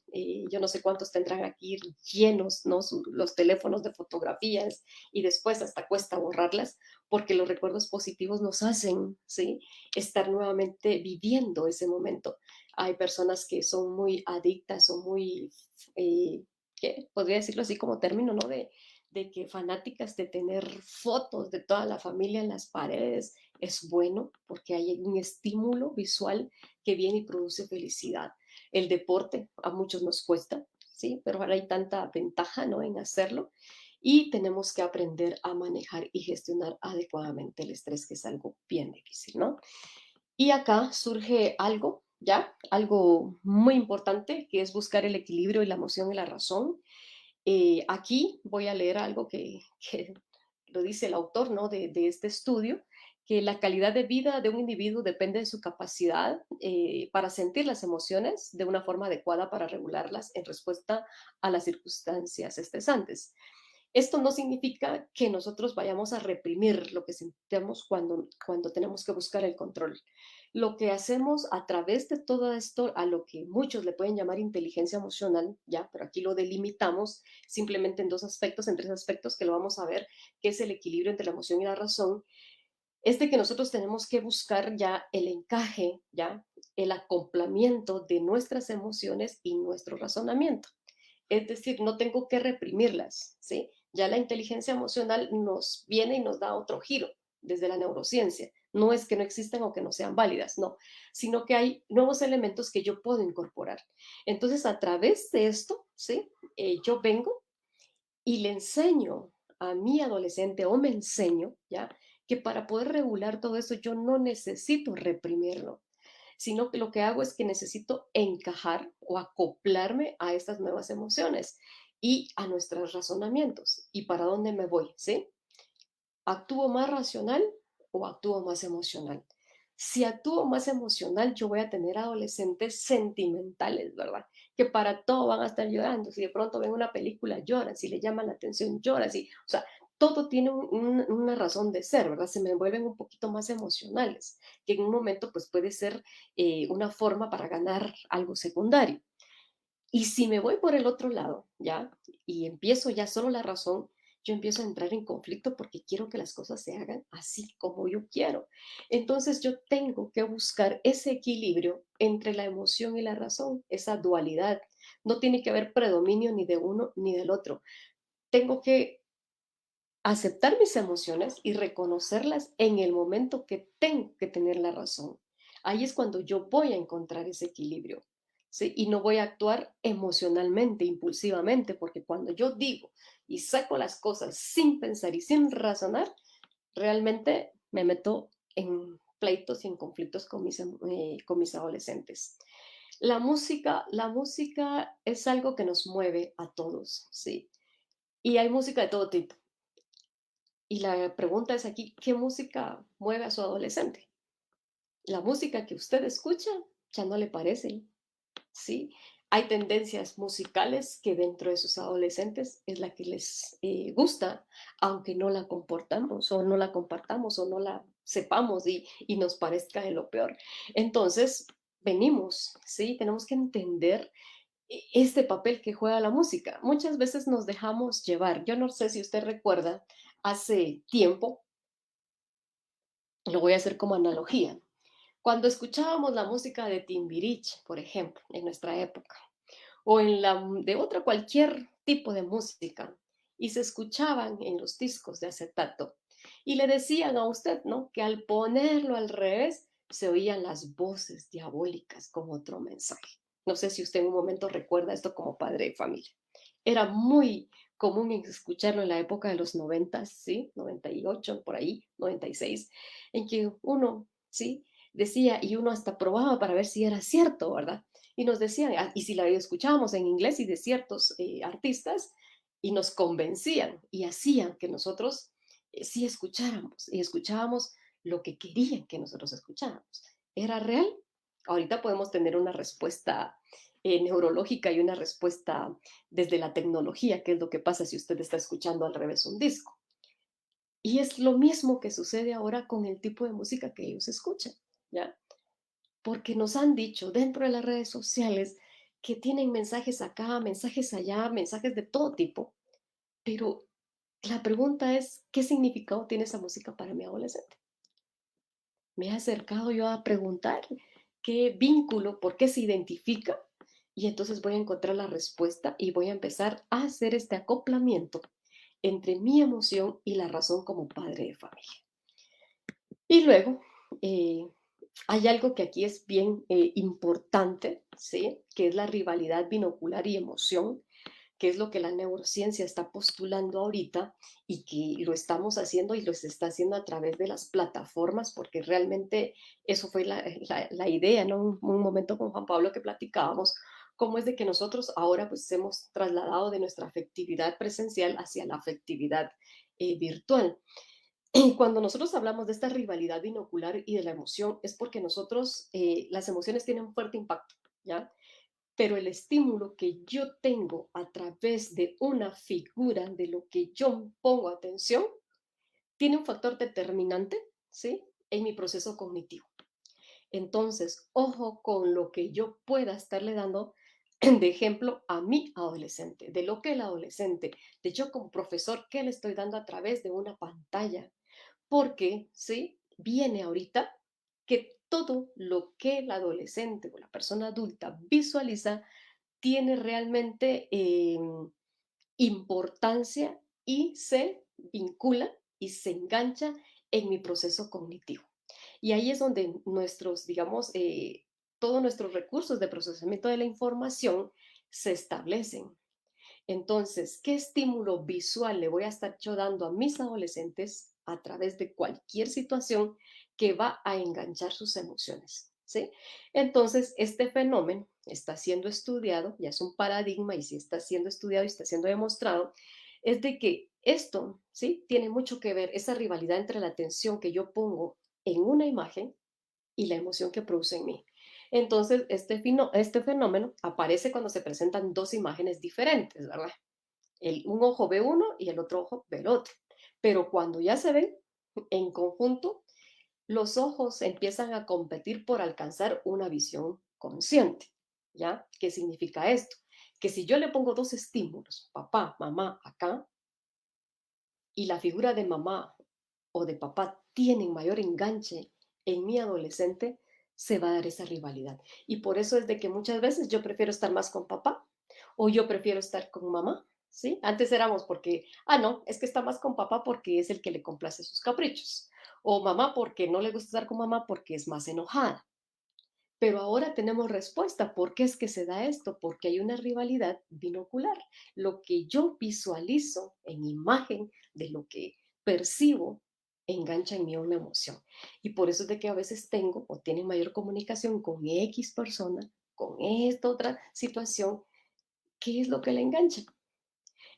yo no sé cuántos tendrán aquí llenos, ¿no? Los teléfonos de fotografías y después hasta cuesta borrarlas porque los recuerdos positivos nos hacen, ¿sí?, estar nuevamente viviendo ese momento. Hay personas que son muy adictas o muy, ¿qué? Podría decirlo así como término, ¿no? De que fanáticas de tener fotos de toda la familia en las paredes es bueno porque hay un estímulo visual que viene y produce felicidad. El deporte a muchos nos cuesta, ¿sí? Pero ahora hay tanta ventaja, ¿no?, en hacerlo y tenemos que aprender a manejar y gestionar adecuadamente el estrés, que es algo bien difícil, ¿no? Y acá surge algo ¿ya? Algo muy importante que es buscar el equilibrio y la emoción y la razón. Aquí voy a leer algo que lo dice el autor, ¿no? De este estudio, que la calidad de vida de un individuo depende de su capacidad para sentir las emociones de una forma adecuada para regularlas en respuesta a las circunstancias estresantes. Esto no significa que nosotros vayamos a reprimir lo que sentimos cuando tenemos que buscar el control. Lo que hacemos a través de todo esto, a lo que muchos le pueden llamar inteligencia emocional, ya, pero aquí lo delimitamos simplemente en dos aspectos, en tres aspectos que lo vamos a ver, que es el equilibrio entre la emoción y la razón, es de que nosotros tenemos que buscar ya el encaje, ya, el acoplamiento de nuestras emociones y nuestro razonamiento. Es decir, no tengo que reprimirlas, ¿sí? Ya la inteligencia emocional nos viene y nos da otro giro desde la neurociencia. No es que no existan o que no sean válidas, no, sino que hay nuevos elementos que yo puedo incorporar. Entonces, a través de esto, ¿sí? Yo vengo y le enseño a mi adolescente o me enseño, ¿ya? Que para poder regular todo eso yo no necesito reprimirlo, sino que lo que hago es que necesito encajar o acoplarme a estas nuevas emociones y a nuestros razonamientos. ¿Y para dónde me voy? ¿Sí? ¿Actúo más racional o actúo más emocional? Si actúo más emocional, yo voy a tener adolescentes sentimentales, ¿verdad? Que para todo van a estar llorando. Si de pronto ven una película, lloran. Si le llaman la atención, lloran. Si, o sea, todo tiene una razón de ser, ¿verdad? Se me vuelven un poquito más emocionales, que en un momento pues puede ser una forma para ganar algo secundario. Y si me voy por el otro lado, ¿ya? Y empiezo ya solo la razón, yo empiezo a entrar en conflicto porque quiero que las cosas se hagan así como yo quiero. Entonces yo tengo que buscar ese equilibrio entre la emoción y la razón, esa dualidad. No tiene que haber predominio ni de uno ni del otro. Tengo que aceptar mis emociones y reconocerlas en el momento que tengo que tener la razón. Ahí es cuando yo voy a encontrar ese equilibrio, ¿sí? Y no voy a actuar emocionalmente, impulsivamente, porque cuando yo digo y saco las cosas sin pensar y sin razonar, realmente me meto en pleitos y en conflictos con mis adolescentes. La música es algo que nos mueve a todos, ¿sí? Y hay música de todo tipo. Y la pregunta es aquí, ¿qué música mueve a su adolescente? La música que usted escucha ya no le parece, ¿sí? Hay tendencias musicales que dentro de sus adolescentes es la que les gusta, aunque no la comportamos o no la compartamos o no la sepamos y nos parezca de lo peor. Entonces, venimos, ¿sí? Tenemos que entender este papel que juega la música. Muchas veces nos dejamos llevar. Yo no sé si usted recuerda, hace tiempo, lo voy a hacer como analogía. Cuando escuchábamos la música de Timbiriche, por ejemplo, en nuestra época, o en la de otra cualquier tipo de música, y se escuchaban en los discos de acetato, y le decían a usted, ¿no? Que al ponerlo al revés se oían las voces diabólicas con otro mensaje. No sé si usted en un momento recuerda esto como padre de familia. Era muy común escucharlo en la época de los 90, ¿sí? 98, por ahí, 96, en que uno, ¿sí? Decía, y uno hasta probaba para ver si era cierto, ¿verdad? Y nos decían, y si la escuchábamos en inglés y de ciertos artistas, y nos convencían y hacían que nosotros sí escucháramos y escuchábamos lo que querían que nosotros escucháramos. ¿Era real? Ahorita podemos tener una respuesta neurológica y una respuesta desde la tecnología, que es lo que pasa si usted está escuchando al revés un disco. Y es lo mismo que sucede ahora con el tipo de música que ellos escuchan, ¿ya? Porque nos han dicho dentro de las redes sociales que tienen mensajes acá, mensajes allá, mensajes de todo tipo, pero la pregunta es, ¿qué significado tiene esa música para mi adolescente? Me he acercado yo a preguntar qué vínculo, por qué se identifica, y entonces voy a encontrar la respuesta y voy a empezar a hacer este acoplamiento entre mi emoción y la razón como padre de familia. Y luego, eh, hay algo que aquí es bien importante, ¿sí? Que es la rivalidad binocular y emoción, que es lo que la neurociencia está postulando ahorita y que lo estamos haciendo y lo se está haciendo a través de las plataformas, porque realmente eso fue la idea, ¿no? Un momento con Juan Pablo que platicábamos, cómo es de que nosotros ahora pues hemos trasladado de nuestra afectividad presencial hacia la afectividad virtual. Y cuando nosotros hablamos de esta rivalidad binocular y de la emoción, es porque nosotros, las emociones tienen un fuerte impacto, ¿ya? Pero el estímulo que yo tengo a través de una figura de lo que yo pongo atención, tiene un factor determinante, ¿sí? En mi proceso cognitivo. Entonces, ojo con lo que yo pueda estarle dando de ejemplo a mi adolescente, de lo que el adolescente, de yo como profesor, ¿qué le estoy dando a través de una pantalla? Porque, ¿sí? Viene ahorita que todo lo que el adolescente o la persona adulta visualiza tiene realmente importancia y se vincula y se engancha en mi proceso cognitivo. Y ahí es donde nuestros, digamos, todos nuestros recursos de procesamiento de la información se establecen. Entonces, ¿qué estímulo visual le voy a estar yo dando a mis adolescentes a través de cualquier situación que va a enganchar sus emociones? ¿Sí? Entonces, este fenómeno está siendo estudiado, ya es un paradigma y si está siendo estudiado y está siendo demostrado, es de que esto, ¿sí? Tiene mucho que ver, esa rivalidad entre la atención que yo pongo en una imagen y la emoción que produce en mí. Entonces, este fenómeno aparece cuando se presentan dos imágenes diferentes, ¿verdad? Un ojo ve uno y el otro ojo ve el otro. Pero cuando ya se ven en conjunto, los ojos empiezan a competir por alcanzar una visión consciente. ¿Ya? ¿Qué significa esto? Que si yo le pongo dos estímulos, papá, mamá, acá, y la figura de mamá o de papá tienen mayor enganche en mi adolescente, se va a dar esa rivalidad. Y por eso es de que muchas veces yo prefiero estar más con papá o yo prefiero estar con mamá, ¿sí? Antes éramos porque, no, es que está más con papá porque es el que le complace sus caprichos. O mamá porque no le gusta estar con mamá porque es más enojada. Pero ahora tenemos respuesta. ¿Por qué es que se da esto? Porque hay una rivalidad binocular. Lo que yo visualizo en imagen de lo que percibo engancha en mí una emoción. Y por eso es de que a veces tengo o tienen mayor comunicación con X persona, con esta otra situación, ¿qué es lo que le engancha?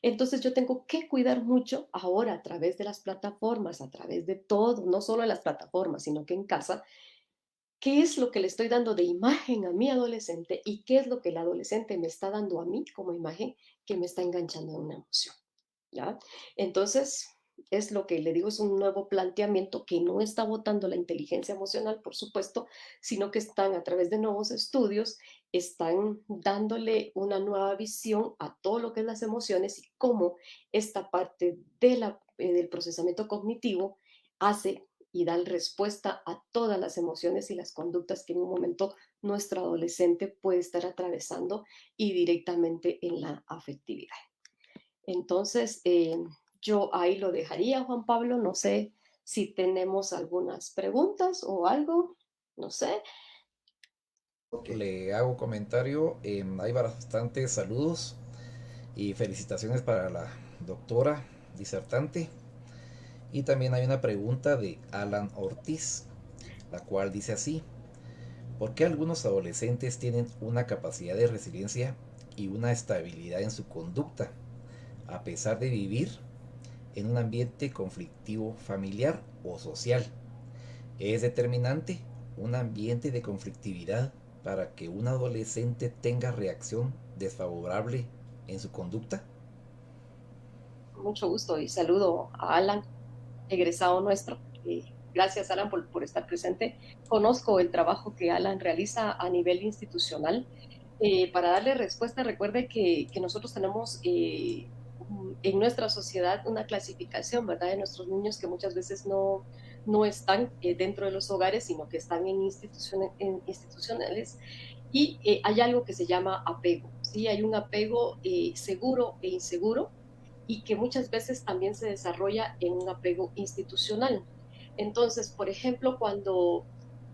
Entonces yo tengo que cuidar mucho ahora a través de las plataformas, a través de todo, no solo en las plataformas, sino que en casa, qué es lo que le estoy dando de imagen a mi adolescente y qué es lo que el adolescente me está dando a mí como imagen que me está enganchando en una emoción, ¿ya? Entonces, es lo que le digo, es un nuevo planteamiento que no está votando la inteligencia emocional, por supuesto, sino que están a través de nuevos estudios, están dándole una nueva visión a todo lo que es las emociones y cómo esta parte del procesamiento cognitivo hace y dan respuesta a todas las emociones y las conductas que en un momento nuestro adolescente puede estar atravesando y directamente en la afectividad. Entonces, yo ahí lo dejaría, Juan Pablo. No sé si tenemos algunas preguntas o algo, no sé. Ok. Le hago comentario, hay bastantes saludos y felicitaciones para la doctora disertante. Y también hay una pregunta de Alan Ortiz, la cual dice así: ¿por qué algunos adolescentes tienen una capacidad de resiliencia y una estabilidad en su conducta, a pesar de vivir en un ambiente conflictivo familiar o social? ¿Es determinante un ambiente de conflictividad para que un adolescente tenga reacción desfavorable en su conducta? Mucho gusto y saludo a Alan, egresado nuestro. Gracias, Alan, por estar presente. Conozco el trabajo que Alan realiza a nivel institucional. Para darle respuesta, recuerde que nosotros tenemos en nuestra sociedad una clasificación, ¿verdad? De nuestros niños que muchas veces no están dentro de los hogares, sino que están en institucionales. Y hay algo que se llama apego, ¿sí? Hay un apego seguro e inseguro y que muchas veces también se desarrolla en un apego institucional. Entonces, por ejemplo, cuando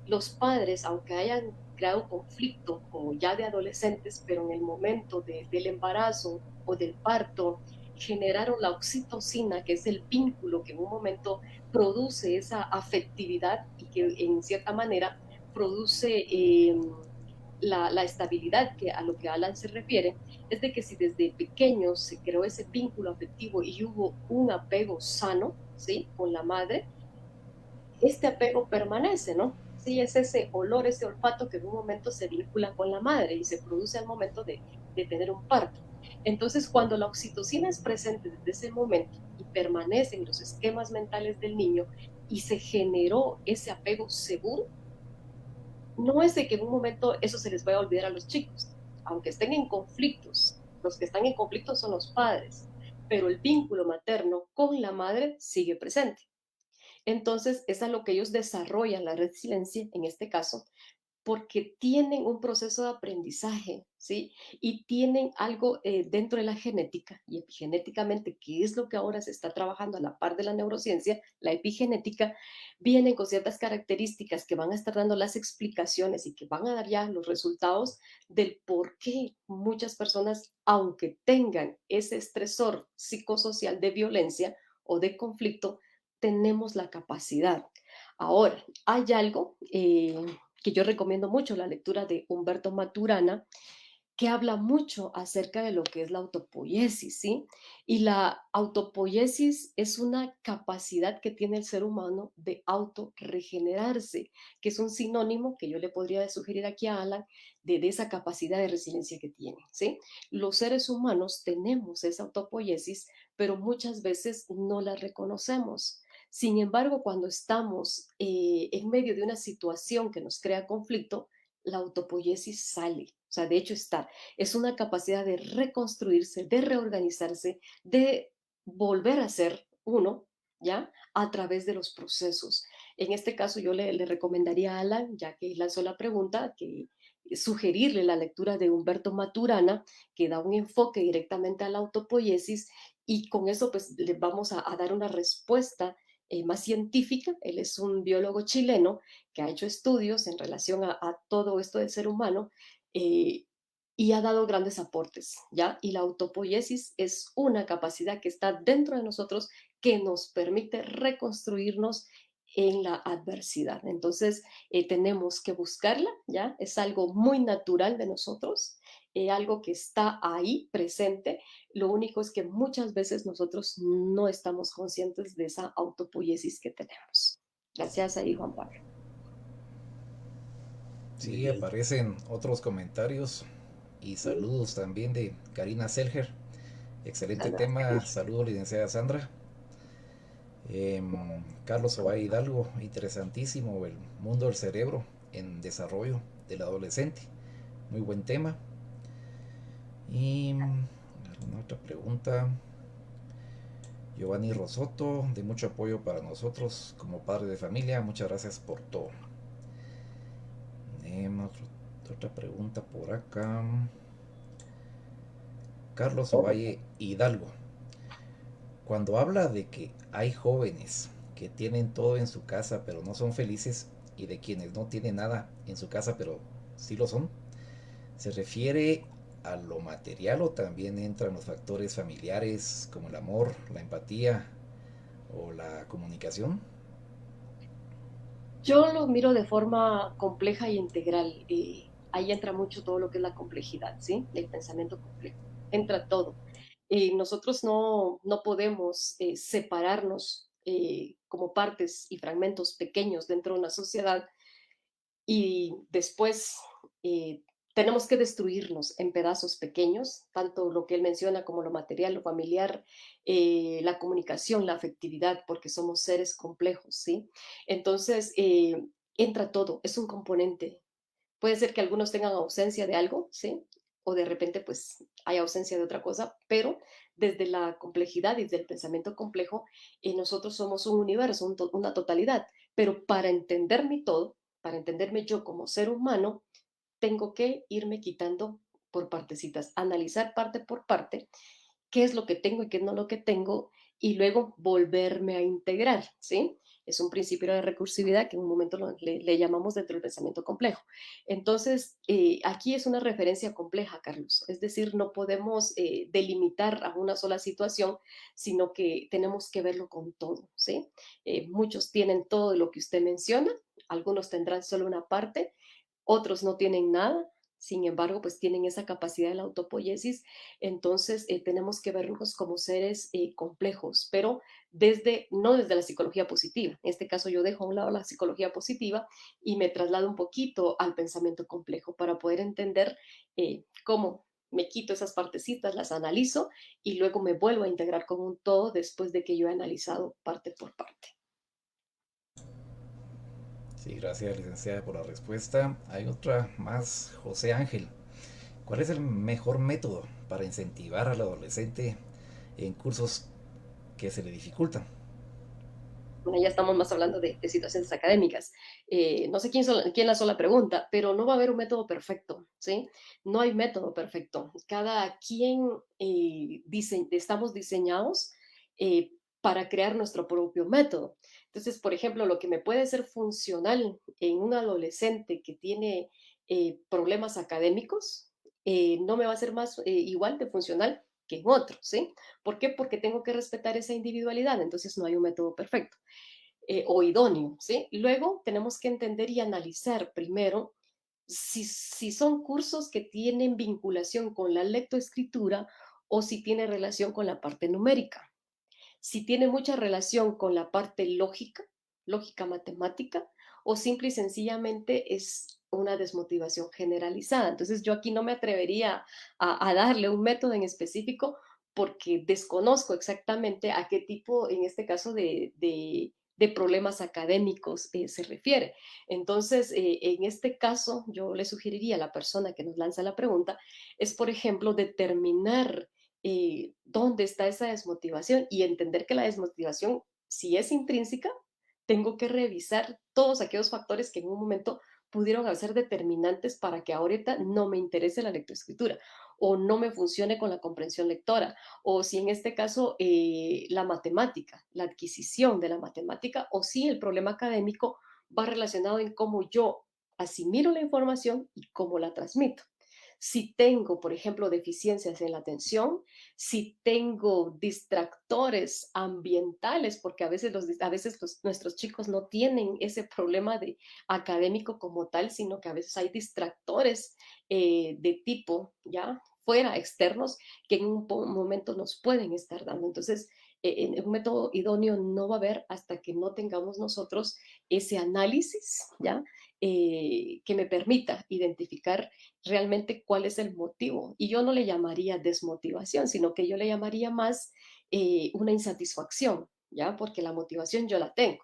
los padres, aunque hayan creado conflicto como ya de adolescentes, pero en el momento del embarazo o del parto, generaron la oxitocina, que es el vínculo que en un momento produce esa afectividad y que en cierta manera produce la estabilidad que a lo que Alan se refiere, es de que si desde pequeños se creó ese vínculo afectivo y hubo un apego sano, ¿sí? Con la madre, este apego permanece, ¿no? Sí, es ese olor, ese olfato que en un momento se vincula con la madre y se produce al momento de tener un parto. Entonces, cuando la oxitocina es presente desde ese momento y permanece en los esquemas mentales del niño y se generó ese apego seguro, no es de que en un momento eso se les vaya a olvidar a los chicos, aunque estén en conflictos. Los que están en conflictos son los padres, pero el vínculo materno con la madre sigue presente. Entonces, es a lo que ellos desarrollan la resiliencia, en este caso, porque tienen un proceso de aprendizaje, ¿sí? Y tienen algo dentro de la genética y epigenéticamente, que es lo que ahora se está trabajando a la par de la neurociencia, la epigenética, vienen con ciertas características que van a estar dando las explicaciones y que van a dar ya los resultados del por qué muchas personas, aunque tengan ese estresor psicosocial de violencia o de conflicto, tenemos la capacidad. Ahora, hay algo que yo recomiendo mucho, la lectura de Humberto Maturana, que habla mucho acerca de lo que es la autopoiesis, ¿sí? Y la autopoiesis es una capacidad que tiene el ser humano de autorregenerarse, que es un sinónimo que yo le podría sugerir aquí a Alan de esa capacidad de resiliencia que tiene, ¿sí? Los seres humanos tenemos esa autopoiesis, pero muchas veces no la reconocemos. Sin embargo, cuando estamos en medio de una situación que nos crea conflicto, la autopoiesis sale. O sea, de hecho está. Es una capacidad de reconstruirse, de reorganizarse, de volver a ser uno, ¿ya? A través de los procesos. En este caso, yo le recomendaría a Alan, ya que lanzó la pregunta, que sugerirle la lectura de Humberto Maturana, que da un enfoque directamente a la autopoiesis, y con eso pues le vamos a dar una respuesta más científica. Él es un biólogo chileno que ha hecho estudios en relación a todo esto del ser humano eh, y ha dado grandes aportes, ¿ya? Y la autopoiesis es una capacidad que está dentro de nosotros que nos permite reconstruirnos en la adversidad. Entonces, tenemos que buscarla, ¿ya? Es algo muy natural de nosotros, algo que está ahí presente. Lo único es que muchas veces nosotros no estamos conscientes de esa autopoiesis que tenemos. Gracias ahí, Juan Pablo. Muy Sí, bien. aparecen otros comentarios y saludos también de Karina Selger. Excelente tema, saludos licenciada Sandra. Carlos Ovalle Hidalgo, interesantísimo el mundo del cerebro en desarrollo del adolescente. Muy buen tema. Y alguna otra pregunta. Giovanni Rosoto, de mucho apoyo para nosotros como padre de familia. Muchas gracias por todo. Otra pregunta por acá. Carlos Ovalle Hidalgo. Cuando habla de que hay jóvenes que tienen todo en su casa pero no son felices y de quienes no tienen nada en su casa pero sí lo son, ¿se refiere a lo material o también entran los factores familiares como el amor, la empatía o la comunicación? Yo lo miro de forma compleja e integral. Ahí entra mucho todo lo que es la complejidad, ¿sí? El pensamiento complejo. Entra todo. Nosotros no podemos separarnos como partes y fragmentos pequeños dentro de una sociedad y después tenemos que destruirnos en pedazos pequeños, tanto lo que él menciona como lo material, lo familiar, la comunicación, la afectividad, porque somos seres complejos, ¿sí? Entonces, entra todo, es un componente. Puede ser que algunos tengan ausencia de algo, ¿sí? O de repente, pues, hay ausencia de otra cosa, pero desde la complejidad y desde el pensamiento complejo, nosotros somos un universo, una totalidad. Pero para entender mi todo, para entenderme yo como ser humano, tengo que irme quitando por partecitas, analizar parte por parte qué es lo que tengo y qué no lo que tengo, y luego volverme a integrar, ¿sí? Es un principio de recursividad que en un momento le llamamos dentro del pensamiento complejo. Entonces, aquí es una referencia compleja, Carlos. Es decir, no podemos delimitar a una sola situación, sino que tenemos que verlo con todo, ¿sí? Muchos tienen todo lo que usted menciona, algunos tendrán solo una parte, otros no tienen nada, sin embargo, pues tienen esa capacidad de la autopoiesis. Entonces, tenemos que vernos como seres complejos, pero no desde la psicología positiva. En este caso, yo dejo a un lado la psicología positiva y me traslado un poquito al pensamiento complejo para poder entender cómo me quito esas partecitas, las analizo y luego me vuelvo a integrar con un todo después de que yo he analizado parte por parte. Sí, gracias, licenciada, por la respuesta. Hay otra más, José Ángel. ¿Cuál es el mejor método para incentivar al adolescente en cursos que se le dificultan? Bueno, ya estamos más hablando de situaciones académicas. No sé quién lanzó la pregunta, pero no va a haber un método perfecto, ¿sí? No hay método perfecto. Cada quien estamos diseñados para crear nuestro propio método. Entonces, por ejemplo, lo que me puede ser funcional en un adolescente que tiene problemas académicos, no me va a ser más igual de funcional que en otro, ¿sí? ¿Por qué? Porque tengo que respetar esa individualidad, entonces no hay un método perfecto o idóneo, ¿sí? Luego tenemos que entender y analizar primero si son cursos que tienen vinculación con la lectoescritura o si tiene relación con la parte numérica. Si tiene mucha relación con la parte lógica, lógica matemática, o simple y sencillamente es una desmotivación generalizada. Entonces yo aquí no me atrevería a darle un método en específico porque desconozco exactamente a qué tipo, en este caso, de problemas académicos se refiere. Entonces, en este caso, yo le sugeriría a la persona que nos lanza la pregunta, es, por ejemplo, determinar dónde está esa desmotivación y entender que la desmotivación, si es intrínseca, tengo que revisar todos aquellos factores que en un momento pudieron ser determinantes para que ahorita no me interese la lectoescritura o no me funcione con la comprensión lectora, o si en este caso la matemática, la adquisición de la matemática, o si el problema académico va relacionado en cómo yo asimilo la información y cómo la transmito. Si tengo, por ejemplo, deficiencias en la atención, si tengo distractores ambientales, porque nuestros chicos no tienen ese problema de académico como tal, sino que a veces hay distractores de tipo, ya fuera, externos, que en un momento nos pueden estar dando. Entonces, en un método idóneo no va a haber hasta que no tengamos nosotros ese análisis, ¿ya? Que me permita identificar realmente cuál es el motivo. Y yo no le llamaría desmotivación, sino que yo le llamaría más una insatisfacción, ¿ya? Porque la motivación yo la tengo,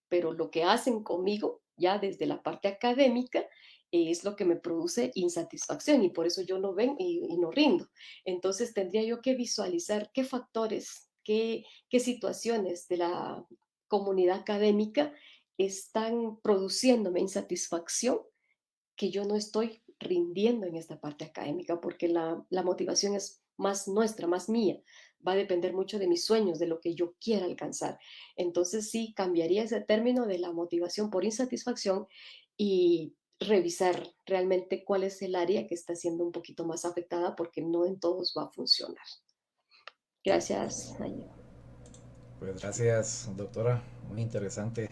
pero lo que hacen conmigo, ya desde la parte académica, es lo que me produce insatisfacción y por eso yo no ven y no rindo. Entonces tendría yo que visualizar qué factores, qué situaciones de la comunidad académica están produciéndome insatisfacción que yo no estoy rindiendo en esta parte académica, porque la motivación es más nuestra, más mía. Va a depender mucho de mis sueños, de lo que yo quiera alcanzar. Entonces sí, cambiaría ese término de la motivación por insatisfacción y revisar realmente cuál es el área que está siendo un poquito más afectada, porque no en todos va a funcionar. Gracias, Nayib. Pues gracias, doctora. Muy interesante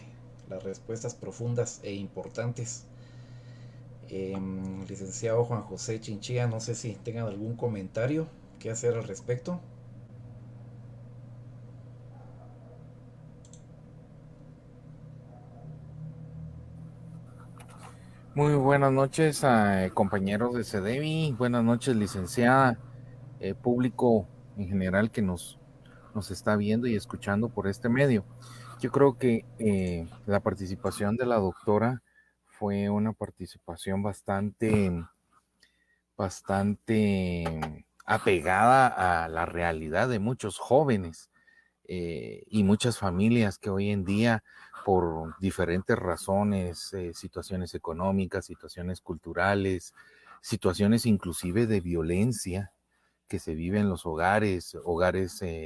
las respuestas profundas e importantes. Licenciado Juan José Chinchilla, no sé si tengan algún comentario que hacer al respecto. Muy buenas noches a compañeros de CEDEMI, buenas noches licenciada, público en general que nos está viendo y escuchando por este medio. Yo creo que la participación de la doctora fue una participación bastante apegada a la realidad de muchos jóvenes y muchas familias que hoy en día, por diferentes razones, situaciones económicas, situaciones culturales, situaciones inclusive de violencia que se vive en los hogares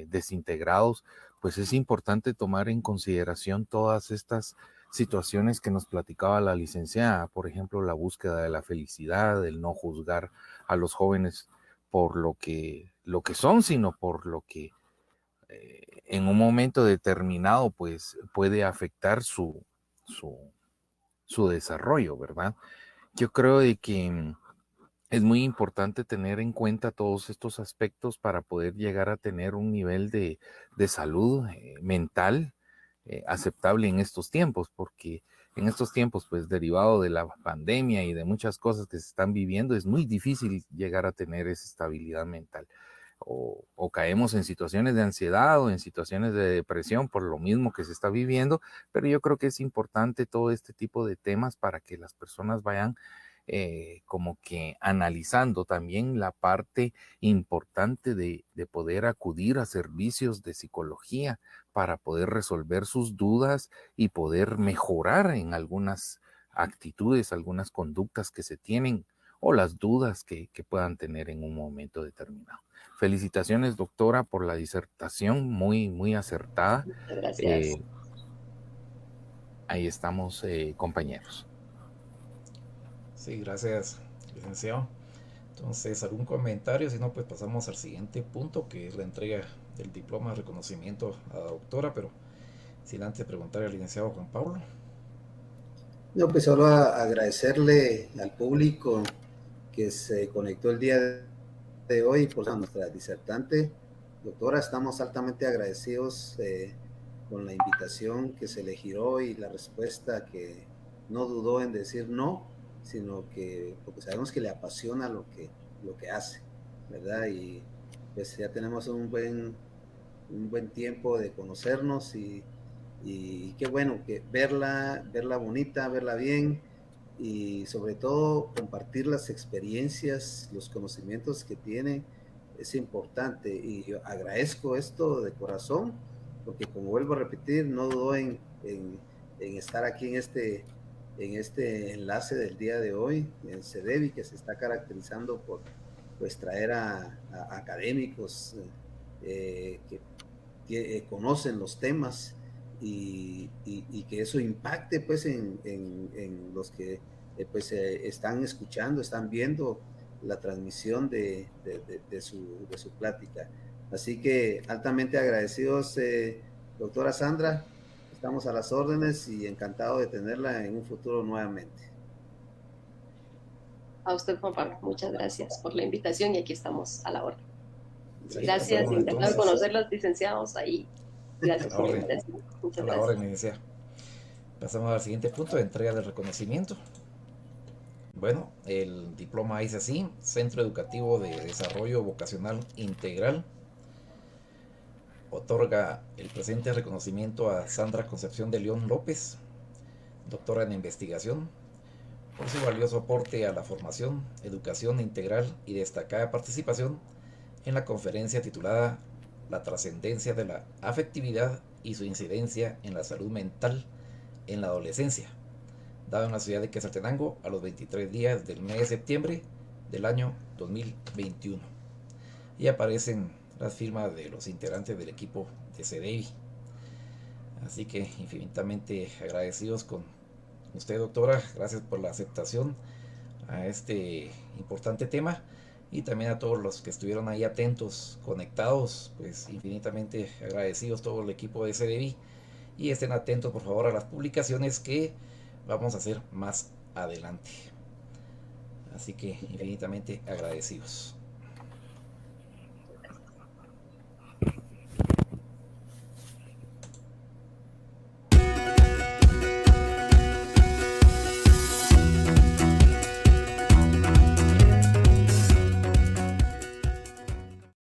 desintegrados, pues es importante tomar en consideración todas estas situaciones que nos platicaba la licenciada, por ejemplo, la búsqueda de la felicidad, el no juzgar a los jóvenes por lo que son, sino por lo que en un momento determinado pues puede afectar su desarrollo, ¿verdad? Yo creo de que es muy importante tener en cuenta todos estos aspectos para poder llegar a tener un nivel de salud mental aceptable en estos tiempos, porque en estos tiempos, pues derivado de la pandemia y de muchas cosas que se están viviendo, es muy difícil llegar a tener esa estabilidad mental. O caemos en situaciones de ansiedad o en situaciones de depresión por lo mismo que se está viviendo, pero yo creo que es importante todo este tipo de temas para que las personas vayan como que analizando también la parte importante de poder acudir a servicios de psicología para poder resolver sus dudas y poder mejorar en algunas actitudes, algunas conductas que se tienen o las dudas que puedan tener en un momento determinado. Felicitaciones, doctora, por la disertación, muy, muy acertada. Muchas gracias. Ahí estamos, compañeros. Sí, gracias, licenciado. Entonces, ¿algún comentario? Si no, pues pasamos al siguiente punto, que es la entrega del diploma de reconocimiento a la doctora, pero sin antes preguntar al licenciado Juan Pablo. No, pues solo agradecerle al público que se conectó el día de hoy por nuestra disertante. Doctora, estamos altamente agradecidos con la invitación que se le giró y la respuesta que no dudó en decir no, sino que porque sabemos que le apasiona lo que hace, ¿verdad? Y pues ya tenemos un buen tiempo de conocernos y qué bueno que verla bonita, verla bien y sobre todo compartir las experiencias, los conocimientos que tiene es importante y yo agradezco esto de corazón porque como vuelvo a repetir, no dudo en estar aquí en este enlace del día de hoy en CEDEVI que se está caracterizando por pues traer a académicos que conocen los temas y que eso impacte pues en los que pues están escuchando, están viendo la transmisión de su plática. Así que altamente agradecidos, doctora Sandra, estamos a las órdenes y encantado de tenerla en un futuro nuevamente. A usted, Juan Pablo, muchas gracias por la invitación y aquí estamos a la hora. Sí, Gracias, pasamos encantado de entonces conocer los licenciados ahí. a Gracias la por la orden, invitación. a Muchas la orden, gracias. licenciado. Pasamos al siguiente punto de entrega del reconocimiento. Bueno, el diploma dice así: Centro Educativo de Desarrollo Vocacional Integral. Otorga el presente reconocimiento a Sandra Concepción de León López, doctora en investigación, por su valioso aporte a la formación, educación integral y destacada participación en la conferencia titulada La trascendencia de la afectividad y su incidencia en la salud mental en la adolescencia, dado en la ciudad de Quetzaltenango a los 23 días del mes de septiembre del año 2021. Y aparecen las firmas de los integrantes del equipo de CEDEVI. Así que infinitamente agradecidos con usted, doctora. Gracias por la aceptación a este importante tema y también a todos los que estuvieron ahí atentos, conectados, pues infinitamente agradecidos todo el equipo de CEDEVI y estén atentos por favor a las publicaciones que vamos a hacer más adelante. Así que infinitamente agradecidos.